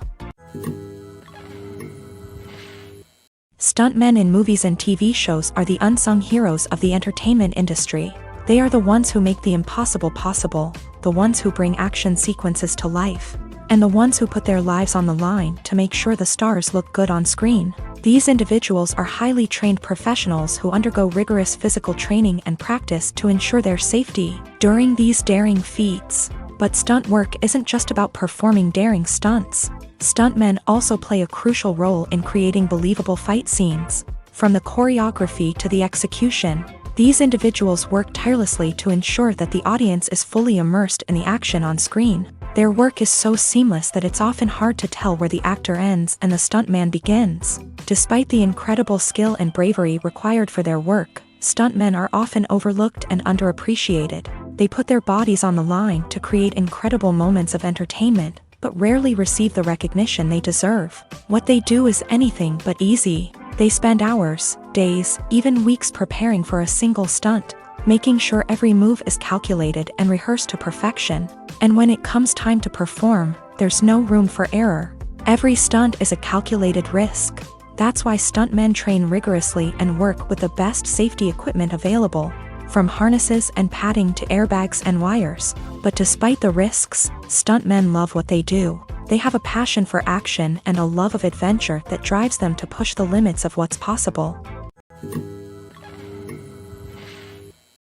Stuntmen in movies and TV shows are the unsung heroes of the entertainment industry. They are the ones who make the impossible possible, the ones who bring action sequences to life, and the ones who put their lives on the line to make sure the stars look good on screen. These individuals are highly trained professionals who undergo rigorous physical training and practice to ensure their safety during these daring feats. But stunt work isn't just about performing daring stunts. Stuntmen also play a crucial role in creating believable fight scenes. From the choreography to the execution, these individuals work tirelessly to ensure that the audience is fully immersed in the action on screen. Their work is so seamless that it's often hard to tell where the actor ends and the stuntman begins. Despite the incredible skill and bravery required for their work, stuntmen are often overlooked and underappreciated. They put their bodies on the line to create incredible moments of entertainment, but rarely receive the recognition they deserve. What they do is anything but easy. They spend hours, days, even weeks preparing for a single stunt, making sure every move is calculated and rehearsed to perfection. And when it comes time to perform, there's no room for error. Every stunt is a calculated risk. That's why stuntmen train rigorously and work with the best safety equipment available, from harnesses and padding to airbags and wires. But despite the risks, stuntmen love what they do. They have a passion for action and a love of adventure that drives them to push the limits of what's possible.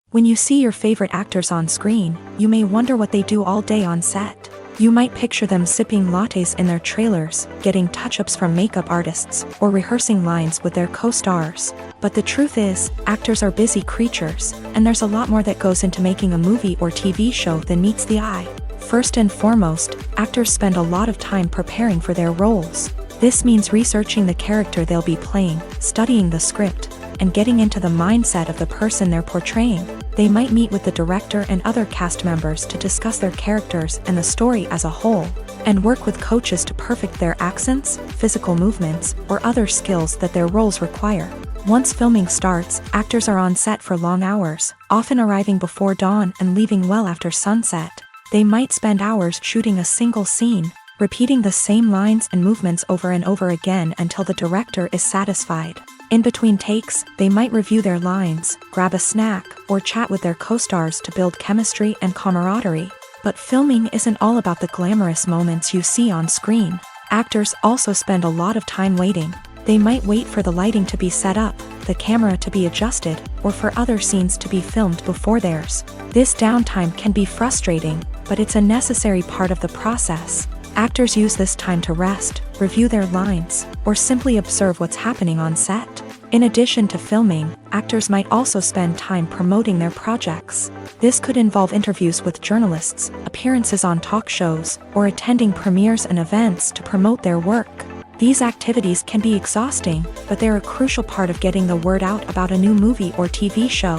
When you see your favorite actors on screen, you may wonder what they do all day on set. You might picture them sipping lattes in their trailers, getting touch-ups from makeup artists, or rehearsing lines with their co-stars. But the truth is, actors are busy creatures, and there's a lot more that goes into making a movie or TV show than meets the eye. First and foremost, actors spend a lot of time preparing for their roles. This means researching the character they'll be playing, studying the script, and getting into the mindset of the person they're portraying. They might meet with the director and other cast members to discuss their characters and the story as a whole, and work with coaches to perfect their accents, physical movements, or other skills that their roles require. Once filming starts, actors are on set for long hours, often arriving before dawn and leaving well after sunset. They might spend hours shooting a single scene, repeating the same lines and movements over and over again until the director is satisfied. In between takes, they might review their lines, grab a snack, or chat with their co-stars to build chemistry and camaraderie. But filming isn't all about the glamorous moments you see on screen. Actors also spend a lot of time waiting. They might wait for the lighting to be set up, the camera to be adjusted, or for other scenes to be filmed before theirs. This downtime can be frustrating, but it's a necessary part of the process. Actors use this time to rest, review their lines, or simply observe what's happening on set. In addition to filming, actors might also spend time promoting their projects. This could involve interviews with journalists, appearances on talk shows, or attending premieres and events to promote their work. These activities can be exhausting, but they're a crucial part of getting the word out about a new movie or TV show.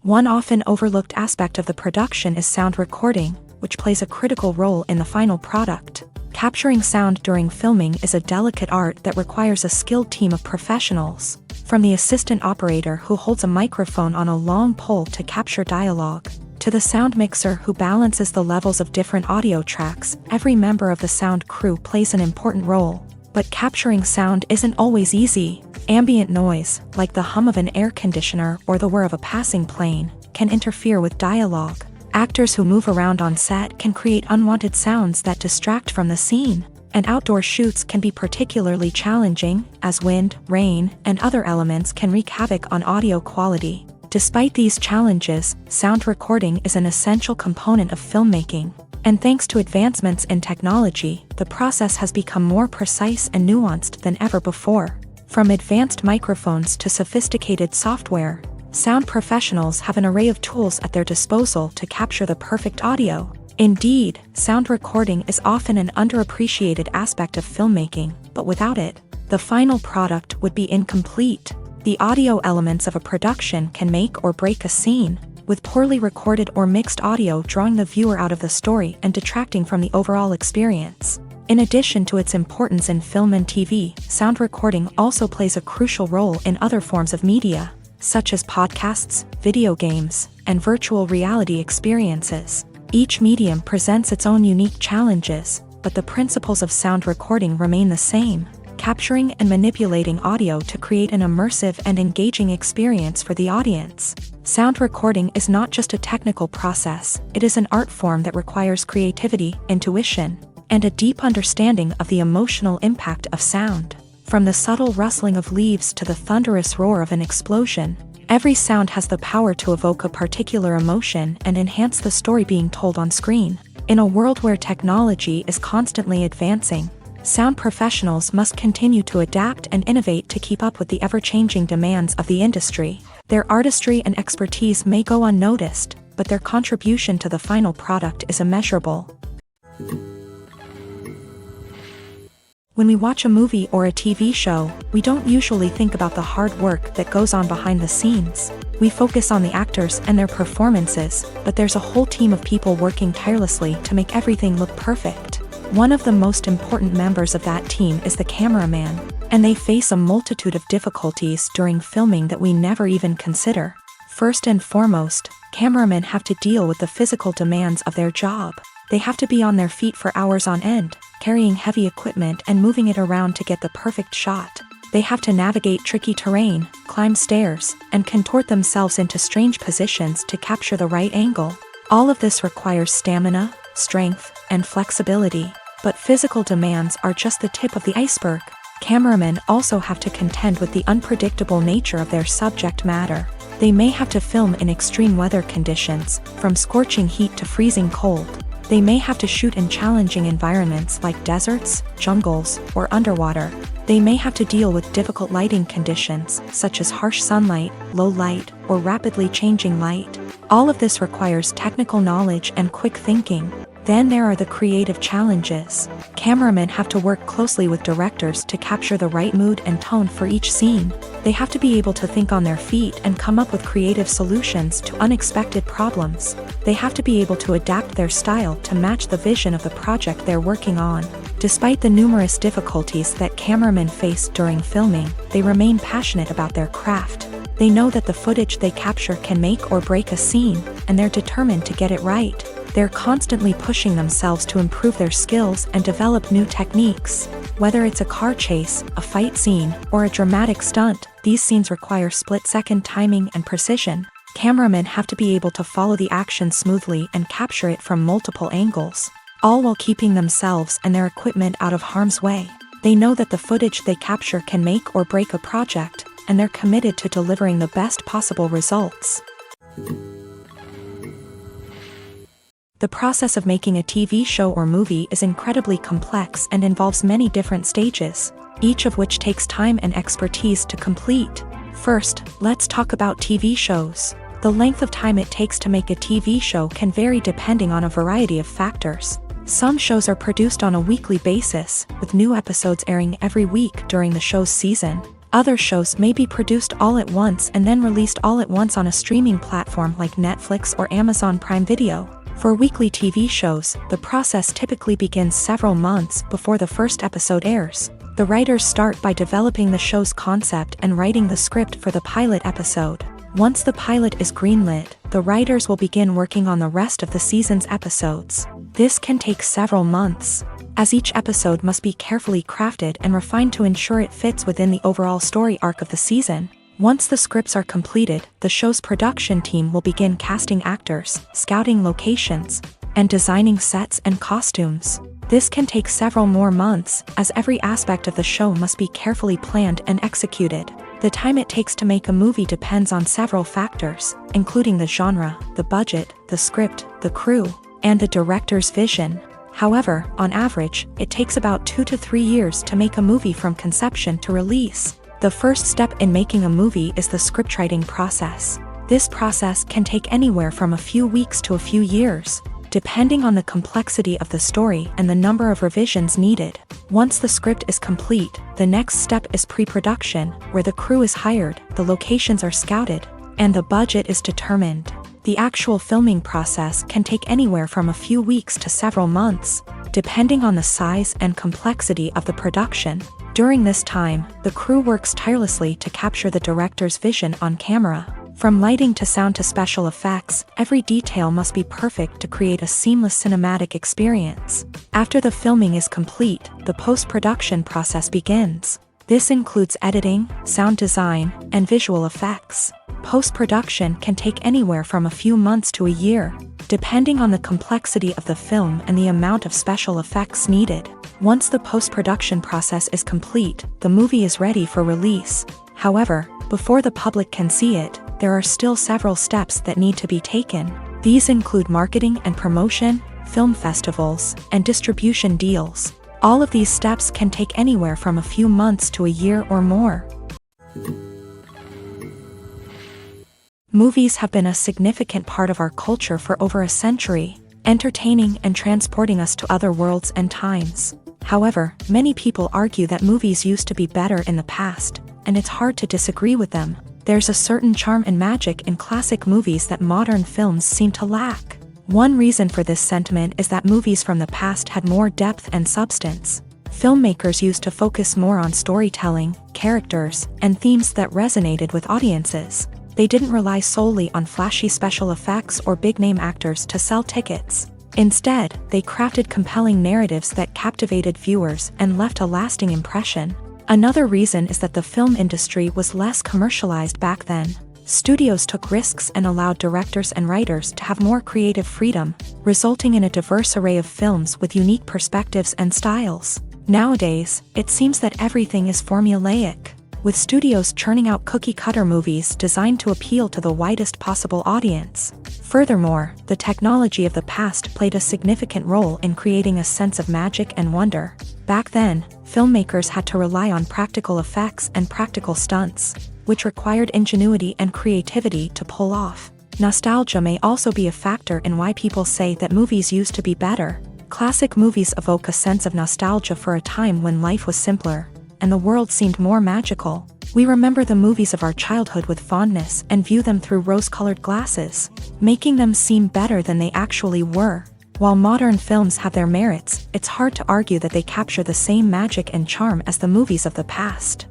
One often overlooked aspect of the production is sound recording, which plays a critical role in the final product. Capturing sound during filming is a delicate art that requires a skilled team of professionals. From the assistant operator who holds a microphone on a long pole to capture dialogue, to the sound mixer who balances the levels of different audio tracks, every member of the sound crew plays an important role. But capturing sound isn't always easy. Ambient noise, like the hum of an air conditioner or the whir of a passing plane, can interfere with dialogue. Actors who move around on set can create unwanted sounds that distract from the scene. And outdoor shoots can be particularly challenging, as wind, rain, and other elements can wreak havoc on audio quality. Despite these challenges, sound recording is an essential component of filmmaking. And thanks to advancements in technology, the process has become more precise and nuanced than ever before. From advanced microphones to sophisticated software, sound professionals have an array of tools at their disposal to capture the perfect audio. Indeed, sound recording is often an underappreciated aspect of filmmaking, but without it, the final product would be incomplete. The audio elements of a production can make or break a scene, with poorly recorded or mixed audio drawing the viewer out of the story and detracting from the overall experience. In addition to its importance in film and TV, sound recording also plays a crucial role in other forms of media, such as podcasts, video games, and virtual reality experiences. Each medium presents its own unique challenges, but the principles of sound recording remain the same: capturing and manipulating audio to create an immersive and engaging experience for the audience. Sound recording is not just a technical process, it is an art form that requires creativity, intuition, and a deep understanding of the emotional impact of sound. From the subtle rustling of leaves to the thunderous roar of an explosion, every sound has the power to evoke a particular emotion and enhance the story being told on screen. In a world where technology is constantly advancing, sound professionals must continue to adapt and innovate to keep up with the ever-changing demands of the industry. Their artistry and expertise may go unnoticed, but their contribution to the final product is immeasurable. When we watch a movie or a TV show, we don't usually think about the hard work that goes on behind the scenes. We focus on the actors and their performances, but there's a whole team of people working tirelessly to make everything look perfect. One of the most important members of that team is the cameraman, and they face a multitude of difficulties during filming that we never even consider. First and foremost, cameramen have to deal with the physical demands of their job. They have to be on their feet for hours on end, carrying heavy equipment and moving it around to get the perfect shot. They have to navigate tricky terrain, climb stairs, and contort themselves into strange positions to capture the right angle. All of this requires stamina, strength, and flexibility. But physical demands are just the tip of the iceberg. Cameramen also have to contend with the unpredictable nature of their subject matter. They may have to film in extreme weather conditions, from scorching heat to freezing cold. They may have to shoot in challenging environments like deserts, jungles, or underwater. They may have to deal with difficult lighting conditions, such as harsh sunlight, low light, or rapidly changing light. All of this requires technical knowledge and quick thinking. Then there are the creative challenges. Cameramen have to work closely with directors to capture the right mood and tone for each scene. They have to be able to think on their feet and come up with creative solutions to unexpected problems. They have to be able to adapt their style to match the vision of the project they're working on. Despite the numerous difficulties that cameramen face during filming, they remain passionate about their craft. They know that the footage they capture can make or break a scene, and they're determined to get it right. They're constantly pushing themselves to improve their skills and develop new techniques. Whether it's a car chase, a fight scene, or a dramatic stunt, these scenes require split-second timing and precision. Cameramen have to be able to follow the action smoothly and capture it from multiple angles, all while keeping themselves and their equipment out of harm's way. They know that the footage they capture can make or break a project, and they're committed to delivering the best possible results. The process of making a TV show or movie is incredibly complex and involves many different stages, each of which takes time and expertise to complete. First, let's talk about TV shows. The length of time it takes to make a TV show can vary depending on a variety of factors. Some shows are produced on a weekly basis, with new episodes airing every week during the show's season. Other shows may be produced all at once and then released all at once on a streaming platform like Netflix or Amazon Prime Video. For weekly TV shows, the process typically begins several months before the first episode airs. The writers start by developing the show's concept and writing the script for the pilot episode. Once the pilot is greenlit, the writers will begin working on the rest of the season's episodes. This can take several months, as each episode must be carefully crafted and refined to ensure it fits within the overall story arc of the season. Once the scripts are completed, the show's production team will begin casting actors, scouting locations, and designing sets and costumes. This can take several more months, as every aspect of the show must be carefully planned and executed. The time it takes to make a movie depends on several factors, including the genre, the budget, the script, the crew, and the director's vision. However, on average, it takes about 2 to 3 years to make a movie from conception to release. The first step in making a movie is the scriptwriting process. This process can take anywhere from a few weeks to a few years, depending on the complexity of the story and the number of revisions needed. Once the script is complete, the next step is pre-production, where the crew is hired, the locations are scouted, and the budget is determined. The actual filming process can take anywhere from a few weeks to several months, depending on the size and complexity of the production. During this time, the crew works tirelessly to capture the director's vision on camera. From lighting to sound to special effects, every detail must be perfect to create a seamless cinematic experience. After the filming is complete, the post-production process begins. This includes editing, sound design, and visual effects. Post-production can take anywhere from a few months to a year, depending on the complexity of the film and the amount of special effects needed. Once the post-production process is complete, the movie is ready for release. However, before the public can see it, there are still several steps that need to be taken. These include marketing and promotion, film festivals, and distribution deals. All of these steps can take anywhere from a few months to a year or more. Movies have been a significant part of our culture for over a century, entertaining and transporting us to other worlds and times. However, many people argue that movies used to be better in the past, and it's hard to disagree with them. There's a certain charm and magic in classic movies that modern films seem to lack. One reason for this sentiment is that movies from the past had more depth and substance. Filmmakers used to focus more on storytelling, characters, and themes that resonated with audiences. They didn't rely solely on flashy special effects or big-name actors to sell tickets. Instead, they crafted compelling narratives that captivated viewers and left a lasting impression. Another reason is that the film industry was less commercialized back then. Studios took risks and allowed directors and writers to have more creative freedom, resulting in a diverse array of films with unique perspectives and styles. Nowadays, it seems that everything is formulaic, with studios churning out cookie-cutter movies designed to appeal to the widest possible audience. Furthermore, the technology of the past played a significant role in creating a sense of magic and wonder. Back then, filmmakers had to rely on practical effects and practical stunts, which required ingenuity and creativity to pull off. Nostalgia may also be a factor in why people say that movies used to be better. Classic movies evoke a sense of nostalgia for a time when life was simpler, and the world seemed more magical. We remember the movies of our childhood with fondness and view them through rose-colored glasses, making them seem better than they actually were. While modern films have their merits, it's hard to argue that they capture the same magic and charm as the movies of the past.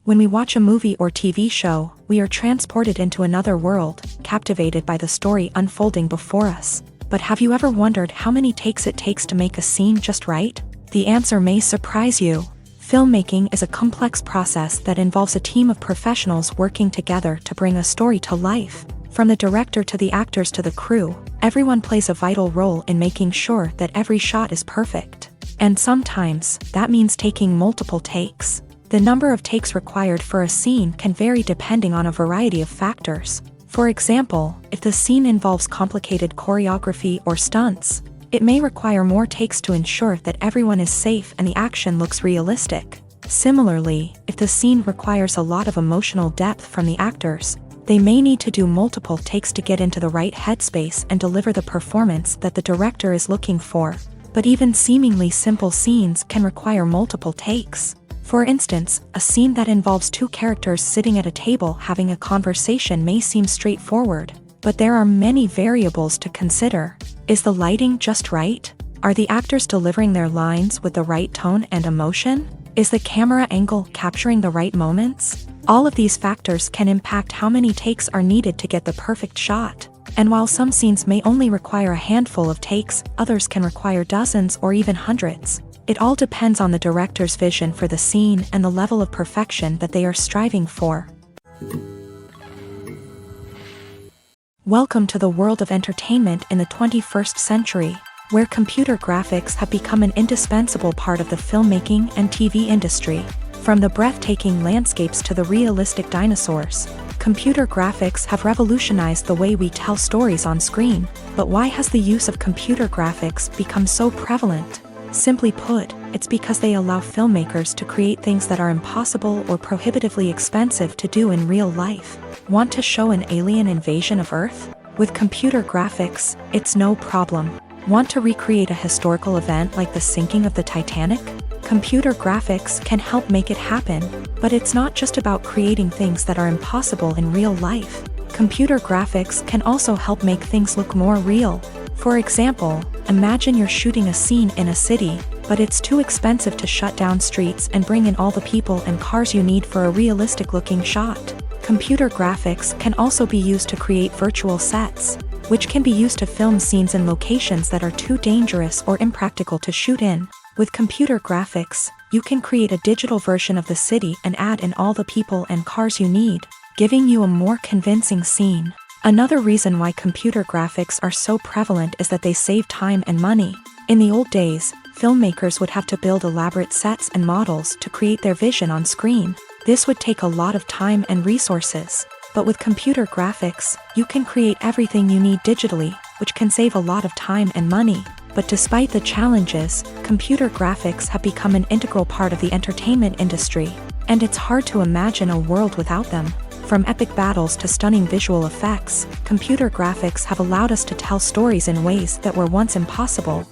When we watch a movie or TV show, we are transported into another world, captivated by the story unfolding before us. But have you ever wondered how many takes it takes to make a scene just right? The answer may surprise you. Filmmaking is a complex process that involves a team of professionals working together to bring a story to life. From the director to the actors to the crew, everyone plays a vital role in making sure that every shot is perfect. And sometimes, that means taking multiple takes. The number of takes required for a scene can vary depending on a variety of factors. For example, if the scene involves complicated choreography or stunts, it may require more takes to ensure that everyone is safe and the action looks realistic. Similarly, if the scene requires a lot of emotional depth from the actors, they may need to do multiple takes to get into the right headspace and deliver the performance that the director is looking for. But even seemingly simple scenes can require multiple takes. For instance, a scene that involves two characters sitting at a table having a conversation may seem straightforward, but there are many variables to consider. Is the lighting just right? Are the actors delivering their lines with the right tone and emotion? Is the camera angle capturing the right moments? All of these factors can impact how many takes are needed to get the perfect shot. And while some scenes may only require a handful of takes, others can require dozens or even hundreds. It all depends on the director's vision for the scene and the level of perfection that they are striving for. Welcome to the world of entertainment in the 21st century, where computer graphics have become an indispensable part of the filmmaking and TV industry. From the breathtaking landscapes to the realistic dinosaurs, computer graphics have revolutionized the way we tell stories on screen. But why has the use of computer graphics become so prevalent? Simply put, it's because they allow filmmakers to create things that are impossible or prohibitively expensive to do in real life. Want to show an alien invasion of Earth? With computer graphics, it's no problem. Want to recreate a historical event like the sinking of the Titanic? Computer graphics can help make it happen, but it's not just about creating things that are impossible in real life. Computer graphics can also help make things look more real. For example, imagine you're shooting a scene in a city, but it's too expensive to shut down streets and bring in all the people and cars you need for a realistic-looking shot. Computer graphics can also be used to create virtual sets, which can be used to film scenes in locations that are too dangerous or impractical to shoot in. With computer graphics, you can create a digital version of the city and add in all the people and cars you need, giving you a more convincing scene. Another reason why computer graphics are so prevalent is that they save time and money. In the old days, filmmakers would have to build elaborate sets and models to create their vision on screen. This would take a lot of time and resources. But with computer graphics, you can create everything you need digitally, which can save a lot of time and money. But despite the challenges, computer graphics have become an integral part of the entertainment industry, and it's hard to imagine a world without them. From epic battles to stunning visual effects, computer graphics have allowed us to tell stories in ways that were once impossible.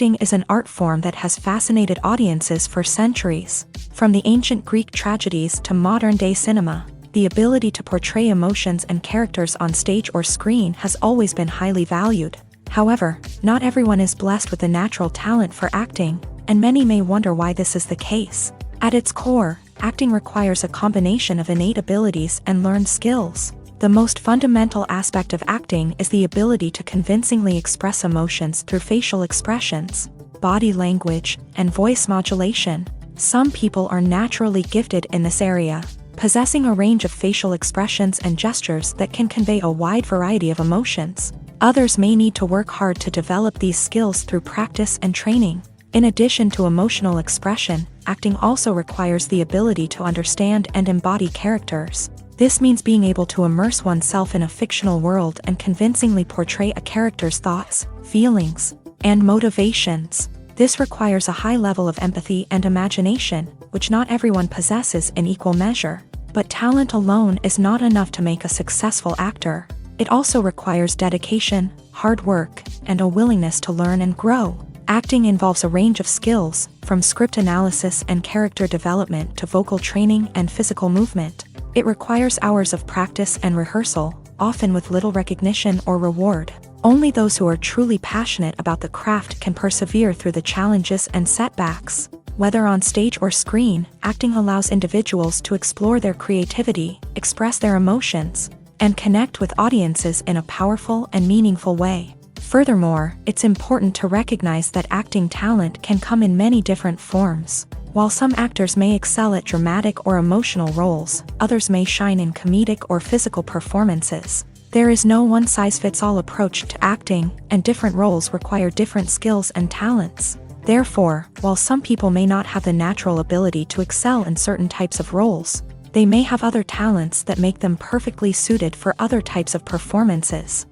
Acting is an art form that has fascinated audiences for centuries. From the ancient Greek tragedies to modern-day cinema, the ability to portray emotions and characters on stage or screen has always been highly valued. However, not everyone is blessed with the natural talent for acting, and many may wonder why this is the case. At its core, acting requires a combination of innate abilities and learned skills. The most fundamental aspect of acting is the ability to convincingly express emotions through facial expressions, body language, and voice modulation. Some people are naturally gifted in this area, possessing a range of facial expressions and gestures that can convey a wide variety of emotions. Others may need to work hard to develop these skills through practice and training. In addition to emotional expression, acting also requires the ability to understand and embody characters. This means being able to immerse oneself in a fictional world and convincingly portray a character's thoughts, feelings, and motivations. This requires a high level of empathy and imagination, which not everyone possesses in equal measure. But talent alone is not enough to make a successful actor. It also requires dedication, hard work, and a willingness to learn and grow. Acting involves a range of skills, from script analysis and character development to vocal training and physical movement. It requires hours of practice and rehearsal, often with little recognition or reward. Only those who are truly passionate about the craft can persevere through the challenges and setbacks. Whether on stage or screen, acting allows individuals to explore their creativity, express their emotions, and connect with audiences in a powerful and meaningful way. Furthermore, it's important to recognize that acting talent can come in many different forms. While some actors may excel at dramatic or emotional roles, others may shine in comedic or physical performances. There is no one-size-fits-all approach to acting, and different roles require different skills and talents. Therefore, while some people may not have the natural ability to excel in certain types of roles, they may have other talents that make them perfectly suited for other types of performances.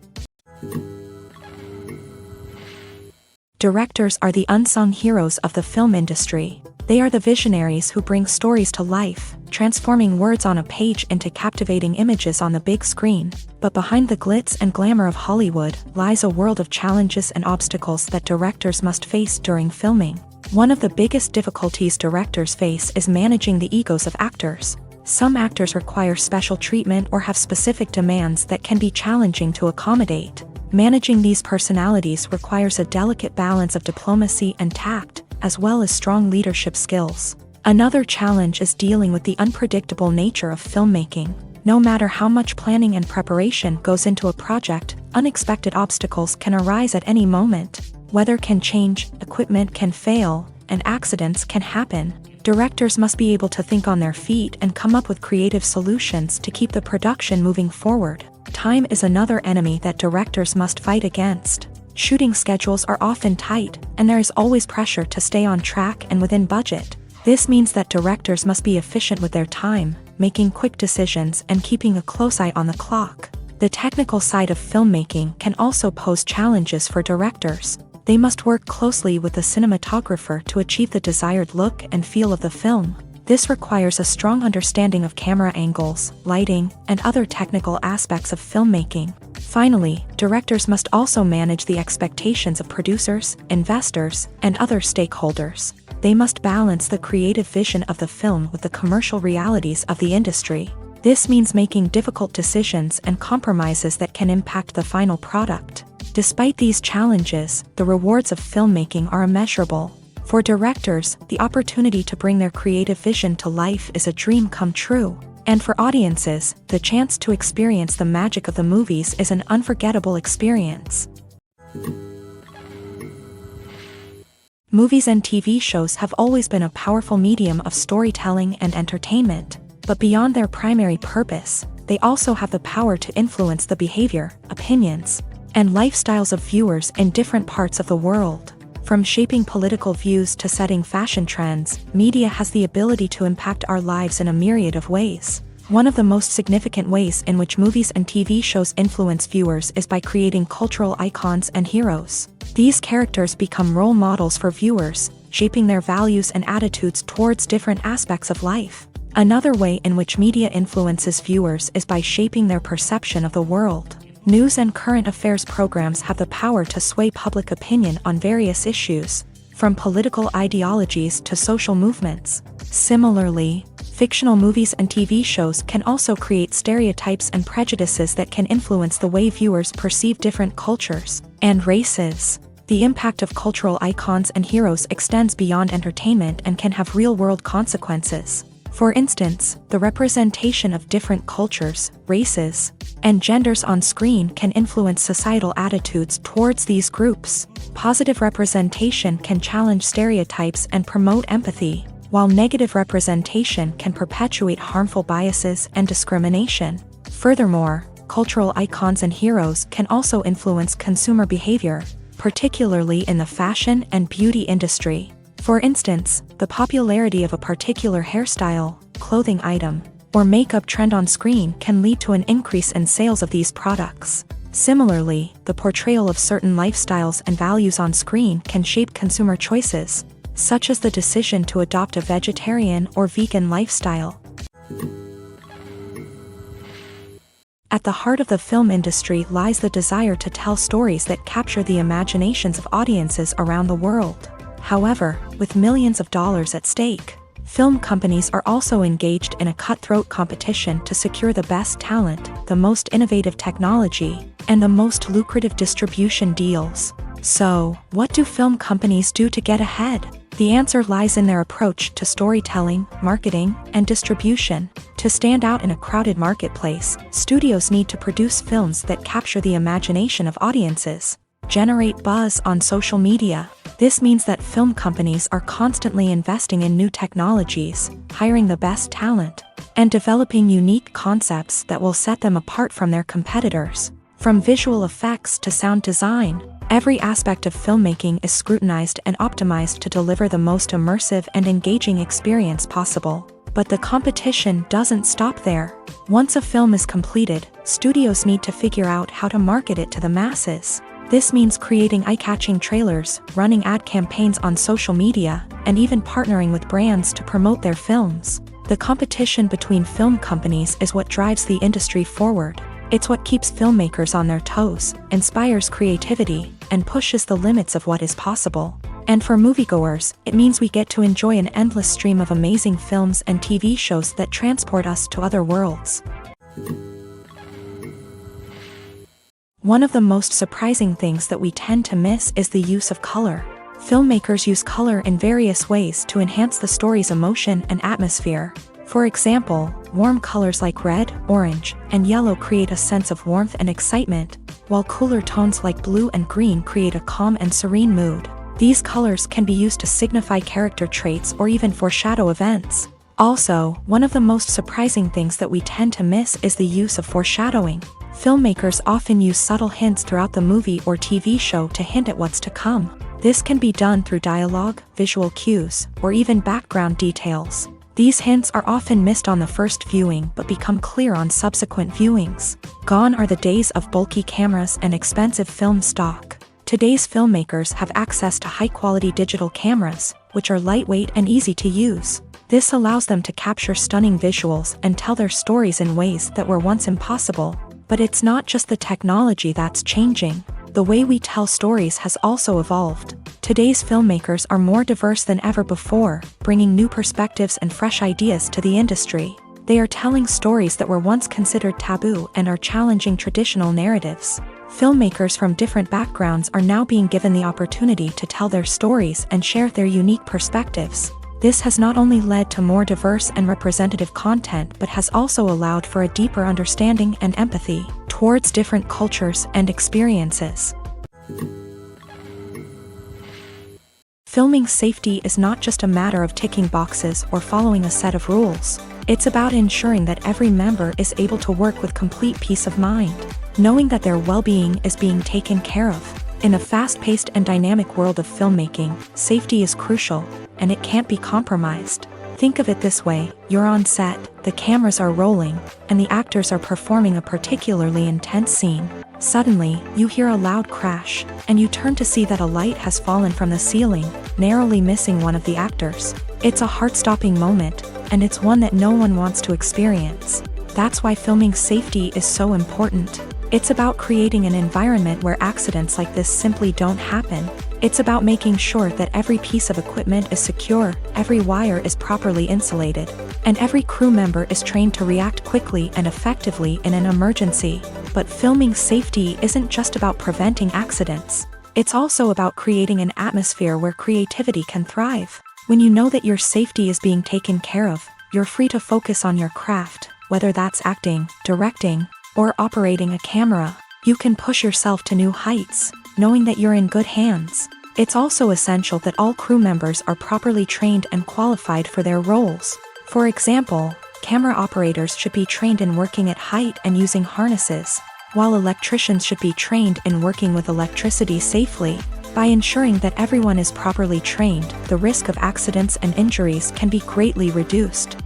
Directors are the unsung heroes of the film industry. They are the visionaries who bring stories to life, transforming words on a page into captivating images on the big screen. But behind the glitz and glamour of Hollywood lies a world of challenges and obstacles that directors must face during filming. One of the biggest difficulties directors face is managing the egos of actors. Some actors require special treatment or have specific demands that can be challenging to accommodate. Managing these personalities requires a delicate balance of diplomacy and tact, as well as strong leadership skills. Another challenge is dealing with the unpredictable nature of filmmaking. No matter how much planning and preparation goes into a project, unexpected obstacles can arise at any moment. Weather can change, equipment can fail, and accidents can happen. Directors must be able to think on their feet and come up with creative solutions to keep the production moving forward. Time is another enemy that directors must fight against. Shooting schedules are often tight, and there is always pressure to stay on track and within budget. This means that directors must be efficient with their time, making quick decisions and keeping a close eye on the clock. The technical side of filmmaking can also pose challenges for directors. They must work closely with the cinematographer to achieve the desired look and feel of the film. This requires a strong understanding of camera angles, lighting, and other technical aspects of filmmaking. Finally, directors must also manage the expectations of producers, investors, and other stakeholders. They must balance the creative vision of the film with the commercial realities of the industry. This means making difficult decisions and compromises that can impact the final product. Despite these challenges, the rewards of filmmaking are immeasurable. For directors, the opportunity to bring their creative vision to life is a dream come true. And for audiences, the chance to experience the magic of the movies is an unforgettable experience. Movies and TV shows have always been a powerful medium of storytelling and entertainment. But beyond their primary purpose, they also have the power to influence the behavior, opinions, and lifestyles of viewers in different parts of the world. From shaping political views to setting fashion trends, media has the ability to impact our lives in a myriad of ways. One of the most significant ways in which movies and TV shows influence viewers is by creating cultural icons and heroes. These characters become role models for viewers, shaping their values and attitudes towards different aspects of life. Another way in which media influences viewers is by shaping their perception of the world. News and current affairs programs have the power to sway public opinion on various issues, from political ideologies to social movements. Similarly, fictional movies and TV shows can also create stereotypes and prejudices that can influence the way viewers perceive different cultures and races. The impact of cultural icons and heroes extends beyond entertainment and can have real-world consequences. For instance, the representation of different cultures, races, and genders on screen can influence societal attitudes towards these groups. Positive representation can challenge stereotypes and promote empathy, while negative representation can perpetuate harmful biases and discrimination. Furthermore, cultural icons and heroes can also influence consumer behavior, particularly in the fashion and beauty industry. For instance, the popularity of a particular hairstyle, clothing item, or makeup trend on screen can lead to an increase in sales of these products. Similarly, the portrayal of certain lifestyles and values on screen can shape consumer choices, such as the decision to adopt a vegetarian or vegan lifestyle. At the heart of the film industry lies the desire to tell stories that capture the imaginations of audiences around the world. However, with millions of dollars at stake, film companies are also engaged in a cutthroat competition to secure the best talent, the most innovative technology, and the most lucrative distribution deals. So, what do film companies do to get ahead? The answer lies in their approach to storytelling, marketing, and distribution. To stand out in a crowded marketplace, studios need to produce films that capture the imagination of audiences, generate buzz on social media. This means that film companies are constantly investing in new technologies, hiring the best talent, and developing unique concepts that will set them apart from their competitors. From visual effects to sound design, every aspect of filmmaking is scrutinized and optimized to deliver the most immersive and engaging experience possible. But the competition doesn't stop there. Once a film is completed, studios need to figure out how to market it to the masses. This means creating eye-catching trailers, running ad campaigns on social media, and even partnering with brands to promote their films. The competition between film companies is what drives the industry forward. It's what keeps filmmakers on their toes, inspires creativity, and pushes the limits of what is possible. And for moviegoers, it means we get to enjoy an endless stream of amazing films and TV shows that transport us to other worlds. One of the most surprising things that we tend to miss is the use of color. Filmmakers use color in various ways to enhance the story's emotion and atmosphere. For example, warm colors like red, orange, and yellow create a sense of warmth and excitement, while cooler tones like blue and green create a calm and serene mood. These colors can be used to signify character traits or even foreshadow events. Also, one of the most surprising things that we tend to miss is the use of foreshadowing. Filmmakers often use subtle hints throughout the movie or TV show to hint at what's to come. This can be done through dialogue, visual cues, or even background details. These hints are often missed on the first viewing but become clear on subsequent viewings. Gone are the days of bulky cameras and expensive film stock. Today's filmmakers have access to high-quality digital cameras, which are lightweight and easy to use. This allows them to capture stunning visuals and tell their stories in ways that were once impossible. But it's not just the technology that's changing. The way we tell stories has also evolved. Today's filmmakers are more diverse than ever before, bringing new perspectives and fresh ideas to the industry. They are telling stories that were once considered taboo and are challenging traditional narratives. Filmmakers from different backgrounds are now being given the opportunity to tell their stories and share their unique perspectives. This has not only led to more diverse and representative content but has also allowed for a deeper understanding and empathy towards different cultures and experiences. Filming safety is not just a matter of ticking boxes or following a set of rules. It's about ensuring that every member is able to work with complete peace of mind, knowing that their well-being is being taken care of. In a fast-paced and dynamic world of filmmaking, safety is crucial, and it can't be compromised. Think of it this way: you're on set, the cameras are rolling, and the actors are performing a particularly intense scene. Suddenly, you hear a loud crash, and you turn to see that a light has fallen from the ceiling, narrowly missing one of the actors. It's a heart-stopping moment, and it's one that no one wants to experience. That's why filming safety is so important. It's about creating an environment where accidents like this simply don't happen. It's about making sure that every piece of equipment is secure, every wire is properly insulated, and every crew member is trained to react quickly and effectively in an emergency. But filming safety isn't just about preventing accidents. It's also about creating an atmosphere where creativity can thrive. When you know that your safety is being taken care of, you're free to focus on your craft, whether that's acting, directing, or operating a camera. You can push yourself to new heights, knowing that you're in good hands. It's also essential that all crew members are properly trained and qualified for their roles. For example, camera operators should be trained in working at height and using harnesses, while electricians should be trained in working with electricity safely. By ensuring that everyone is properly trained, the risk of accidents and injuries can be greatly reduced.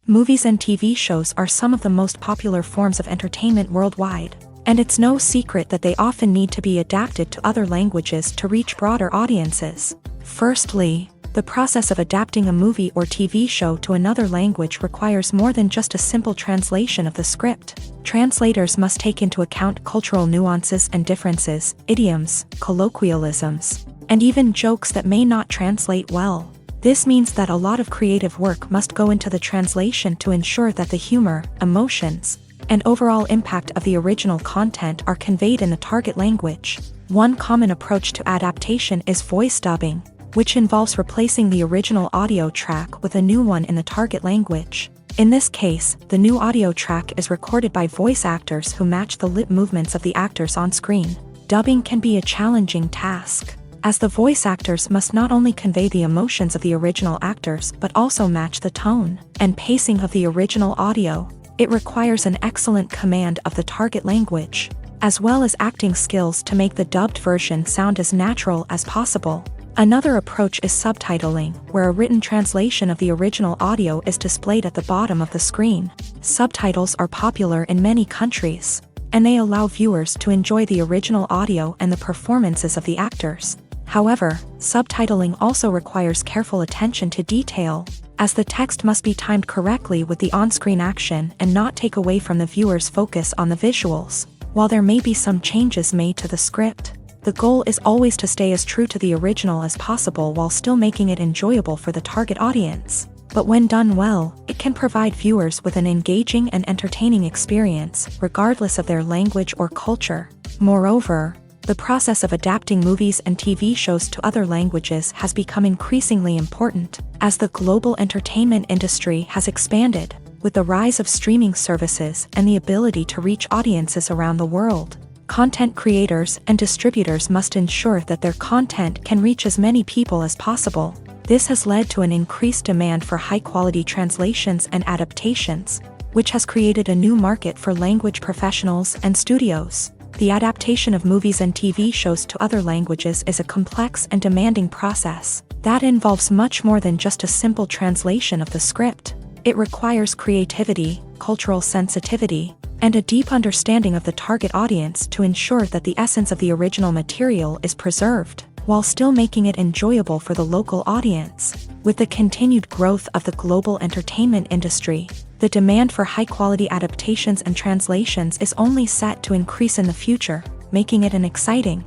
Movies and TV shows are some of the most popular forms of entertainment worldwide, and it's no secret that they often need to be adapted to other languages to reach broader audiences. Firstly, the process of adapting a movie or TV show to another language requires more than just a simple translation of the script. Translators must take into account cultural nuances and differences, idioms, colloquialisms, and even jokes that may not translate well. This means that a lot of creative work must go into the translation to ensure that the humor, emotions, and overall impact of the original content are conveyed in the target language. One common approach to adaptation is voice dubbing, which involves replacing the original audio track with a new one in the target language. In this case, the new audio track is recorded by voice actors who match the lip movements of the actors on screen. Dubbing can be a challenging task, as the voice actors must not only convey the emotions of the original actors but also match the tone and pacing of the original audio. It requires an excellent command of the target language, as well as acting skills to make the dubbed version sound as natural as possible. Another approach is subtitling, where a written translation of the original audio is displayed at the bottom of the screen. Subtitles are popular in many countries, and they allow viewers to enjoy the original audio and the performances of the actors. However, subtitling also requires careful attention to detail, as the text must be timed correctly with the on-screen action and not take away from the viewer's focus on the visuals. While there may be some changes made to the script, the goal is always to stay as true to the original as possible while still making it enjoyable for the target audience. But when done well, it can provide viewers with an engaging and entertaining experience, regardless of their language or culture. Moreover, the process of adapting movies and TV shows to other languages has become increasingly important, as the global entertainment industry has expanded, with the rise of streaming services and the ability to reach audiences around the world. Content creators and distributors must ensure that their content can reach as many people as possible. This has led to an increased demand for high-quality translations and adaptations, which has created a new market for language professionals and studios. The adaptation of movies and TV shows to other languages is a complex and demanding process that involves much more than just a simple translation of the script. It requires creativity, cultural sensitivity, and a deep understanding of the target audience to ensure that the essence of the original material is preserved, while still making it enjoyable for the local audience. With the continued growth of the global entertainment industry, the demand for high-quality adaptations and translations is only set to increase in the future, making it an exciting.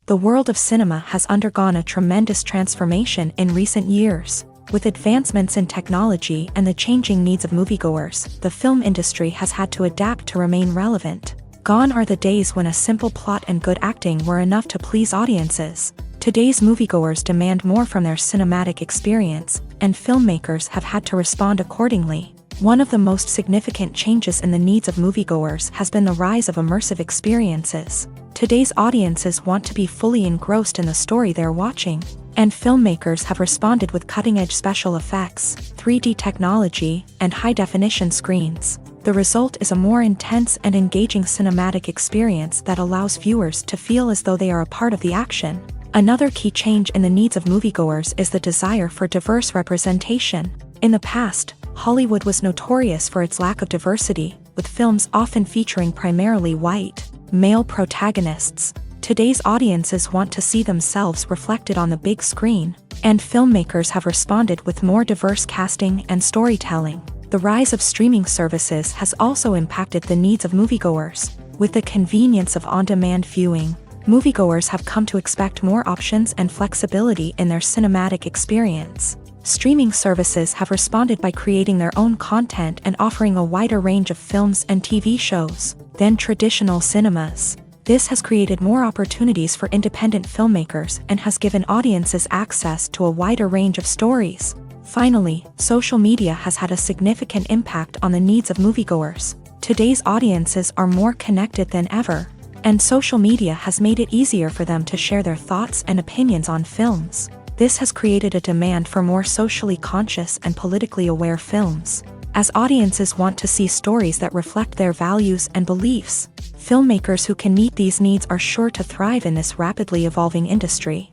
The world of cinema has undergone a tremendous transformation in recent years. With advancements in technology and the changing needs of moviegoers, the film industry has had to adapt to remain relevant. Gone are the days when a simple plot and good acting were enough to please audiences. Today's moviegoers demand more from their cinematic experience, and filmmakers have had to respond accordingly. One of the most significant changes in the needs of moviegoers has been the rise of immersive experiences. Today's audiences want to be fully engrossed in the story they're watching, and filmmakers have responded with cutting-edge special effects, 3D technology, and high-definition screens. The result is a more intense and engaging cinematic experience that allows viewers to feel as though they are a part of the action. Another key change in the needs of moviegoers is the desire for diverse representation. In the past, Hollywood was notorious for its lack of diversity, with films often featuring primarily white, male protagonists. Today's audiences want to see themselves reflected on the big screen, and filmmakers have responded with more diverse casting and storytelling. The rise of streaming services has also impacted the needs of moviegoers. With the convenience of on-demand viewing, moviegoers have come to expect more options and flexibility in their cinematic experience. Streaming services have responded by creating their own content and offering a wider range of films and TV shows than traditional cinemas. This has created more opportunities for independent filmmakers and has given audiences access to a wider range of stories. Finally, social media has had a significant impact on the needs of moviegoers. Today's audiences are more connected than ever, and social media has made it easier for them to share their thoughts and opinions on films. This has created a demand for more socially conscious and politically aware films. As audiences want to see stories that reflect their values and beliefs, filmmakers who can meet these needs are sure to thrive in this rapidly evolving industry.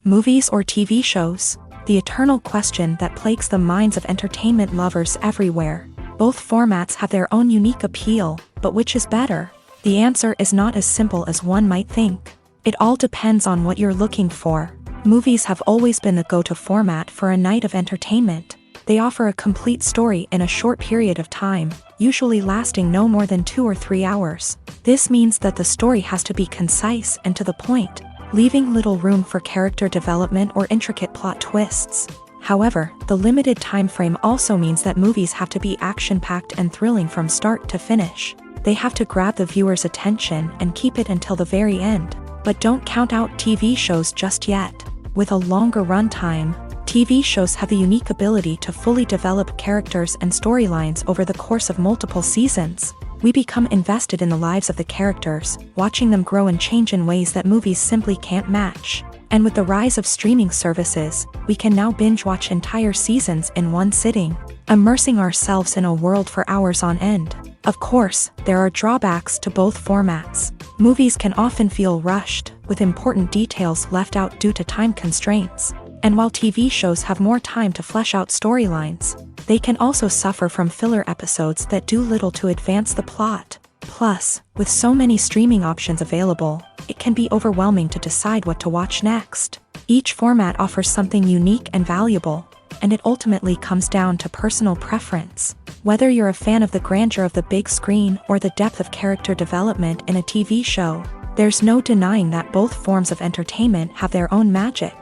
Movies or TV shows? The eternal question that plagues the minds of entertainment lovers everywhere. Both formats have their own unique appeal, but which is better? The answer is not as simple as one might think. It all depends on what you're looking for. Movies have always been the go-to format for a night of entertainment. They offer a complete story in a short period of time, usually lasting no more than 2 or 3 hours. This means that the story has to be concise and to the point, leaving little room for character development or intricate plot twists. However, the limited time frame also means that movies have to be action-packed and thrilling from start to finish. They have to grab the viewer's attention and keep it until the very end. But don't count out TV shows just yet. With a longer runtime, TV shows have the unique ability to fully develop characters and storylines over the course of multiple seasons. We become invested in the lives of the characters, watching them grow and change in ways that movies simply can't match. And with the rise of streaming services, we can now binge-watch entire seasons in one sitting, immersing ourselves in a world for hours on end. Of course, there are drawbacks to both formats. Movies can often feel rushed, with important details left out due to time constraints. And while TV shows have more time to flesh out storylines, they can also suffer from filler episodes that do little to advance the plot. Plus, with so many streaming options available, it can be overwhelming to decide what to watch next. Each format offers something unique and valuable, and it ultimately comes down to personal preference. Whether you're a fan of the grandeur of the big screen or the depth of character development in a TV show, there's no denying that both forms of entertainment have their own magic.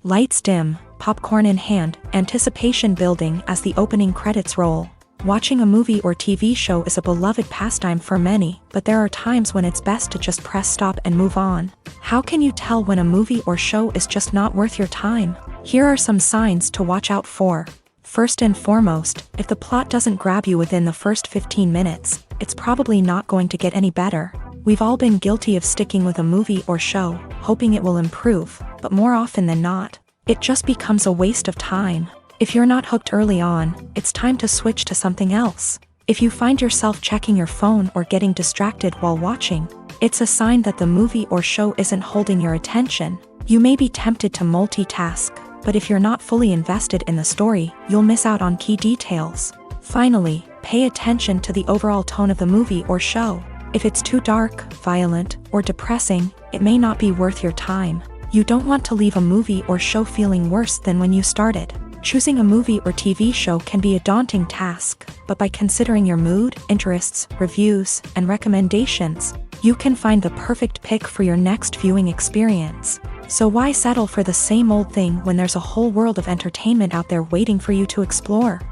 Lights dim, popcorn in hand, anticipation building as the opening credits roll. Watching a movie or TV show is a beloved pastime for many, but there are times when it's best to just press stop and move on. How can you tell when a movie or show is just not worth your time? Here are some signs to watch out for. First and foremost, if the plot doesn't grab you within the first 15 minutes, it's probably not going to get any better. We've all been guilty of sticking with a movie or show, hoping it will improve, but more often than not, it just becomes a waste of time. If you're not hooked early on, it's time to switch to something else. If you find yourself checking your phone or getting distracted while watching, it's a sign that the movie or show isn't holding your attention. You may be tempted to multitask, but if you're not fully invested in the story, you'll miss out on key details. Finally, pay attention to the overall tone of the movie or show. If it's too dark, violent, or depressing, it may not be worth your time. You don't want to leave a movie or show feeling worse than when you started. Choosing a movie or TV show can be a daunting task, but by considering your mood, interests, reviews, and recommendations, you can find the perfect pick for your next viewing experience. So why settle for the same old thing when there's a whole world of entertainment out there waiting for you to explore?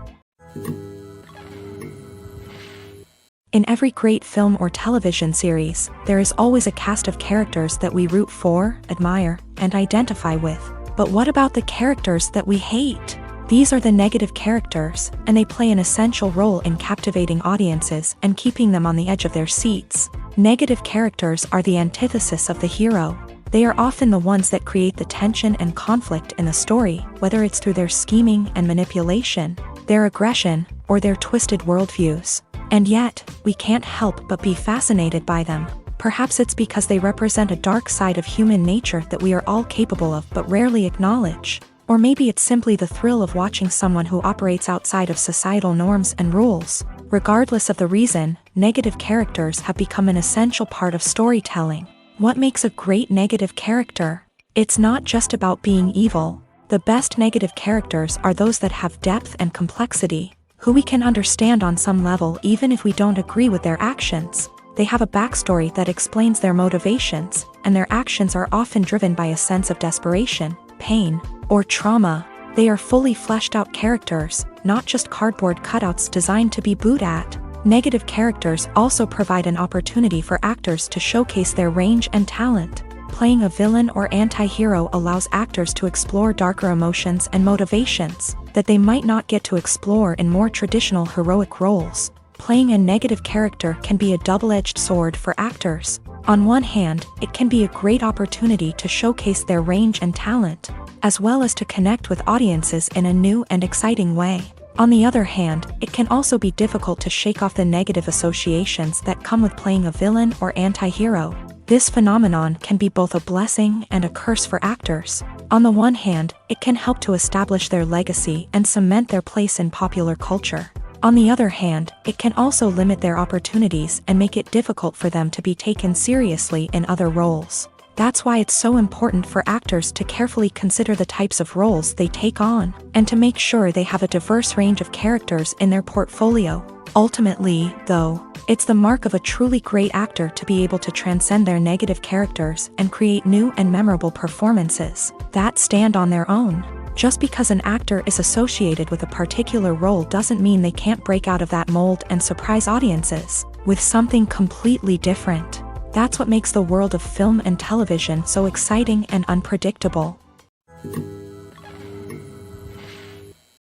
In every great film or television series, there is always a cast of characters that we root for, admire, and identify with. But what about the characters that we hate? These are the negative characters, and they play an essential role in captivating audiences and keeping them on the edge of their seats. Negative characters are the antithesis of the hero. They are often the ones that create the tension and conflict in the story, whether it's through their scheming and manipulation, their aggression, or their twisted worldviews. And yet, we can't help but be fascinated by them. Perhaps it's because they represent a dark side of human nature that we are all capable of but rarely acknowledge. Or maybe it's simply the thrill of watching someone who operates outside of societal norms and rules. Regardless of the reason, negative characters have become an essential part of storytelling. What makes a great negative character? It's not just about being evil. The best negative characters are those that have depth and complexity, who we can understand on some level even if we don't agree with their actions. They have a backstory that explains their motivations, and their actions are often driven by a sense of desperation, pain, or trauma. They are fully fleshed out characters, not just cardboard cutouts designed to be booed at. Negative characters also provide an opportunity for actors to showcase their range and talent. Playing a villain or anti-hero allows actors to explore darker emotions and motivations that they might not get to explore in more traditional heroic roles. Playing a negative character can be a double-edged sword for actors. On one hand, it can be a great opportunity to showcase their range and talent, as well as to connect with audiences in a new and exciting way. On the other hand, it can also be difficult to shake off the negative associations that come with playing a villain or anti-hero. This phenomenon can be both a blessing and a curse for actors. On the one hand, it can help to establish their legacy and cement their place in popular culture. On the other hand, it can also limit their opportunities and make it difficult for them to be taken seriously in other roles. That's why it's so important for actors to carefully consider the types of roles they take on, and to make sure they have a diverse range of characters in their portfolio. Ultimately, though, it's the mark of a truly great actor to be able to transcend their negative characters and create new and memorable performances that stand on their own. Just because an actor is associated with a particular role doesn't mean they can't break out of that mold and surprise audiences with something completely different. That's what makes the world of film and television so exciting and unpredictable.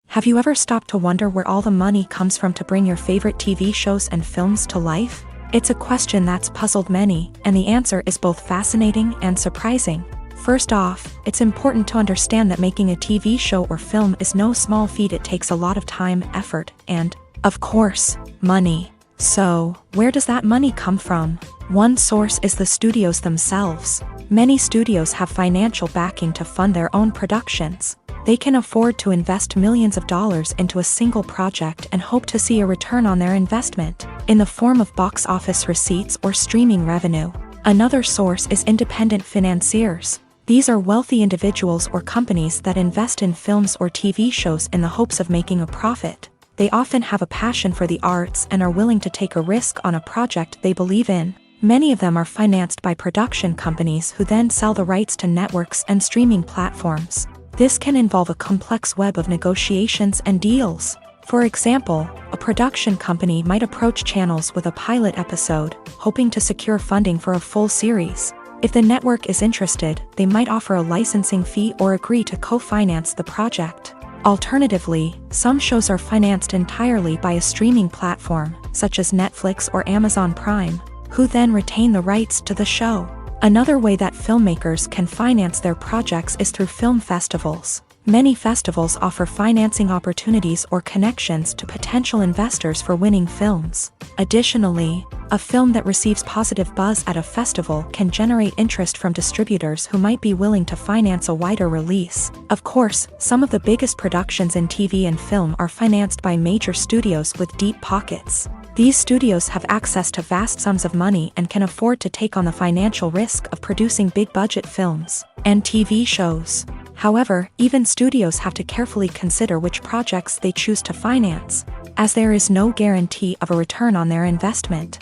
Have you ever stopped to wonder where all the money comes from to bring your favorite TV shows and films to life? It's a question that's puzzled many, and the answer is both fascinating and surprising. First off, it's important to understand that making a TV show or film is no small feat. It takes a lot of time, effort, and, of course, money. So, where does that money come from? One source is the studios themselves. Many studios have financial backing to fund their own productions. They can afford to invest millions of dollars into a single project and hope to see a return on their investment in the form of box office receipts or streaming revenue. Another source is independent financiers. These are wealthy individuals or companies that invest in films or TV shows in the hopes of making a profit. They often have a passion for the arts and are willing to take a risk on a project they believe in. Many of them are financed by production companies who then sell the rights to networks and streaming platforms. This can involve a complex web of negotiations and deals. For example, a production company might approach channels with a pilot episode, hoping to secure funding for a full series. If the network is interested, they might offer a licensing fee or agree to co-finance the project. Alternatively, some shows are financed entirely by a streaming platform, such as Netflix or Amazon Prime, who then retain the rights to the show. Another way that filmmakers can finance their projects is through film festivals. Many festivals offer financing opportunities or connections to potential investors for winning films. Additionally, a film that receives positive buzz at a festival can generate interest from distributors who might be willing to finance a wider release. Of course, some of the biggest productions in TV and film are financed by major studios with deep pockets. These studios have access to vast sums of money and can afford to take on the financial risk of producing big-budget films and TV shows. However, even studios have to carefully consider which projects they choose to finance, as there is no guarantee of a return on their investment.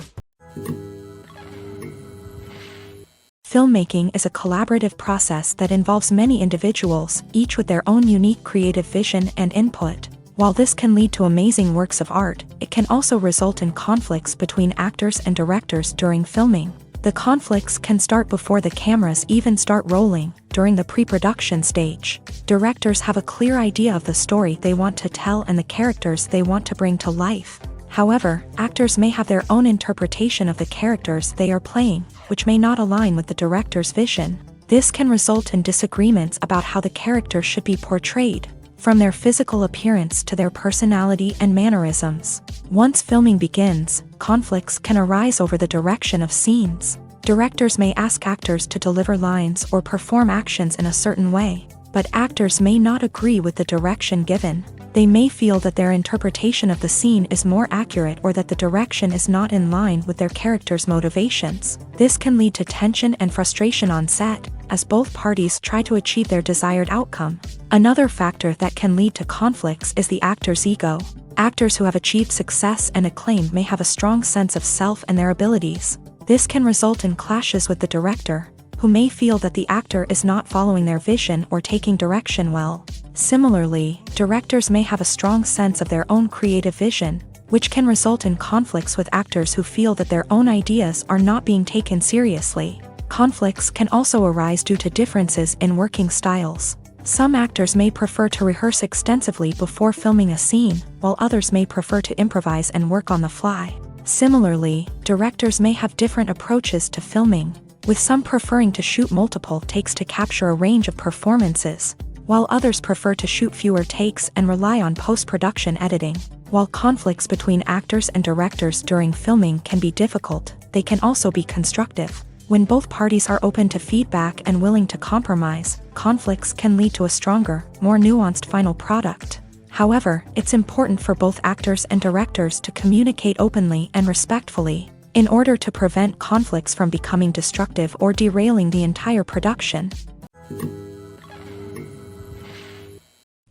Filmmaking is a collaborative process that involves many individuals, each with their own unique creative vision and input. While this can lead to amazing works of art, it can also result in conflicts between actors and directors during filming. The conflicts can start before the cameras even start rolling, during the pre-production stage. Directors have a clear idea of the story they want to tell and the characters they want to bring to life. However, actors may have their own interpretation of the characters they are playing, which may not align with the director's vision. This can result in disagreements about how the character should be portrayed, from their physical appearance to their personality and mannerisms. Once filming begins, conflicts can arise over the direction of scenes. Directors may ask actors to deliver lines or perform actions in a certain way, but actors may not agree with the direction given. They may feel that their interpretation of the scene is more accurate or that the direction is not in line with their character's motivations. This can lead to tension and frustration on set, as both parties try to achieve their desired outcome. Another factor that can lead to conflicts is the actor's ego. Actors who have achieved success and acclaim may have a strong sense of self and their abilities. This can result in clashes with the director, who may feel that the actor is not following their vision or taking direction well. Similarly, directors may have a strong sense of their own creative vision, which can result in conflicts with actors who feel that their own ideas are not being taken seriously. Conflicts can also arise due to differences in working styles. Some actors may prefer to rehearse extensively before filming a scene, while others may prefer to improvise and work on the fly. Similarly, directors may have different approaches to filming, with some preferring to shoot multiple takes to capture a range of performances, while others prefer to shoot fewer takes and rely on post-production editing. While conflicts between actors and directors during filming can be difficult, they can also be constructive. When both parties are open to feedback and willing to compromise, conflicts can lead to a stronger, more nuanced final product. However, it's important for both actors and directors to communicate openly and respectfully, in order to prevent conflicts from becoming destructive or derailing the entire production.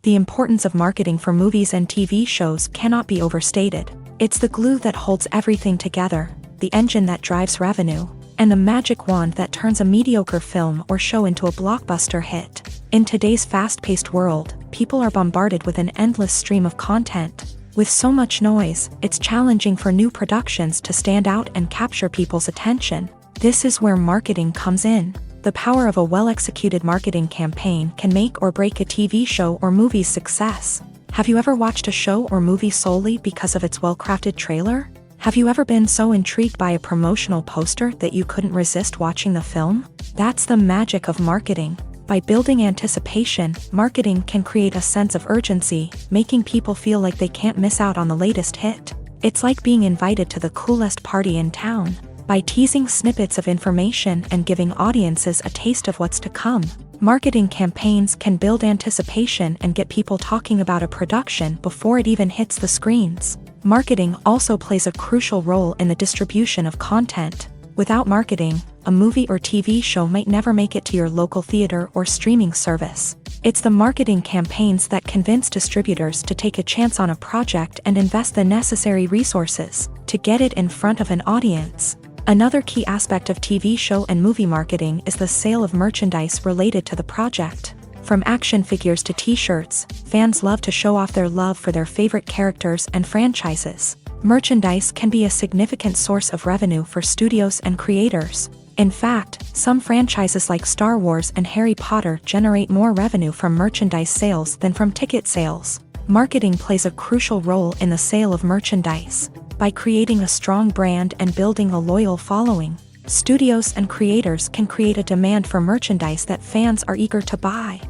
The importance of marketing for movies and TV shows cannot be overstated. It's the glue that holds everything together, the engine that drives revenue, and the magic wand that turns a mediocre film or show into a blockbuster hit. In today's fast-paced world, people are bombarded with an endless stream of content. With so much noise, it's challenging for new productions to stand out and capture people's attention. This is where marketing comes in. The power of a well-executed marketing campaign can make or break a TV show or movie's success. Have you ever watched a show or movie solely because of its well-crafted trailer? Have you ever been so intrigued by a promotional poster that you couldn't resist watching the film? That's the magic of marketing. By building anticipation, marketing can create a sense of urgency, making people feel like they can't miss out on the latest hit. It's like being invited to the coolest party in town. By teasing snippets of information and giving audiences a taste of what's to come, marketing campaigns can build anticipation and get people talking about a production before it even hits the screens. Marketing also plays a crucial role in the distribution of content. Without marketing, a movie or TV show might never make it to your local theater or streaming service. It's the marketing campaigns that convince distributors to take a chance on a project and invest the necessary resources to get it in front of an audience. Another key aspect of TV show and movie marketing is the sale of merchandise related to the project. From action figures to t-shirts, fans love to show off their love for their favorite characters and franchises. Merchandise can be a significant source of revenue for studios and creators. In fact, some franchises like Star Wars and Harry Potter generate more revenue from merchandise sales than from ticket sales. Marketing plays a crucial role in the sale of merchandise. By creating a strong brand and building a loyal following, studios and creators can create a demand for merchandise that fans are eager to buy.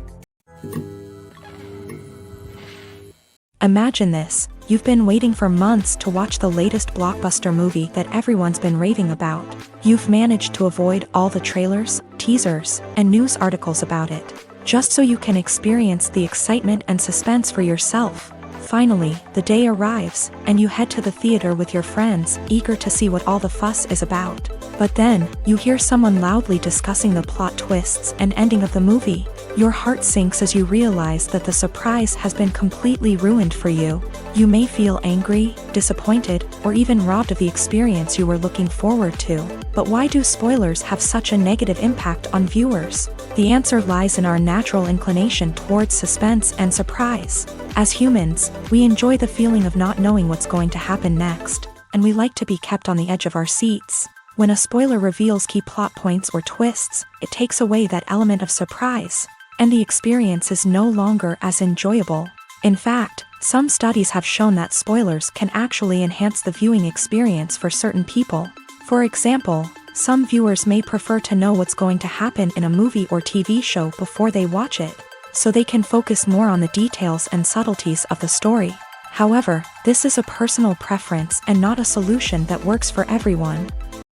Imagine this: you've been waiting for months to watch the latest blockbuster movie that everyone's been raving about. You've managed to avoid all the trailers, teasers, and news articles about it, just so you can experience the excitement and suspense for yourself. Finally, the day arrives, and you head to the theater with your friends, eager to see what all the fuss is about. But then, you hear someone loudly discussing the plot twists and ending of the movie. Your heart sinks as you realize that the surprise has been completely ruined for you. You may feel angry, disappointed, or even robbed of the experience you were looking forward to. But why do spoilers have such a negative impact on viewers? The answer lies in our natural inclination towards suspense and surprise. As humans, we enjoy the feeling of not knowing what's going to happen next, and we like to be kept on the edge of our seats. When a spoiler reveals key plot points or twists, it takes away that element of surprise, and the experience is no longer as enjoyable. In fact, some studies have shown that spoilers can actually enhance the viewing experience for certain people. For example, some viewers may prefer to know what's going to happen in a movie or TV show before they watch it, so they can focus more on the details and subtleties of the story. However, this is a personal preference and not a solution that works for everyone.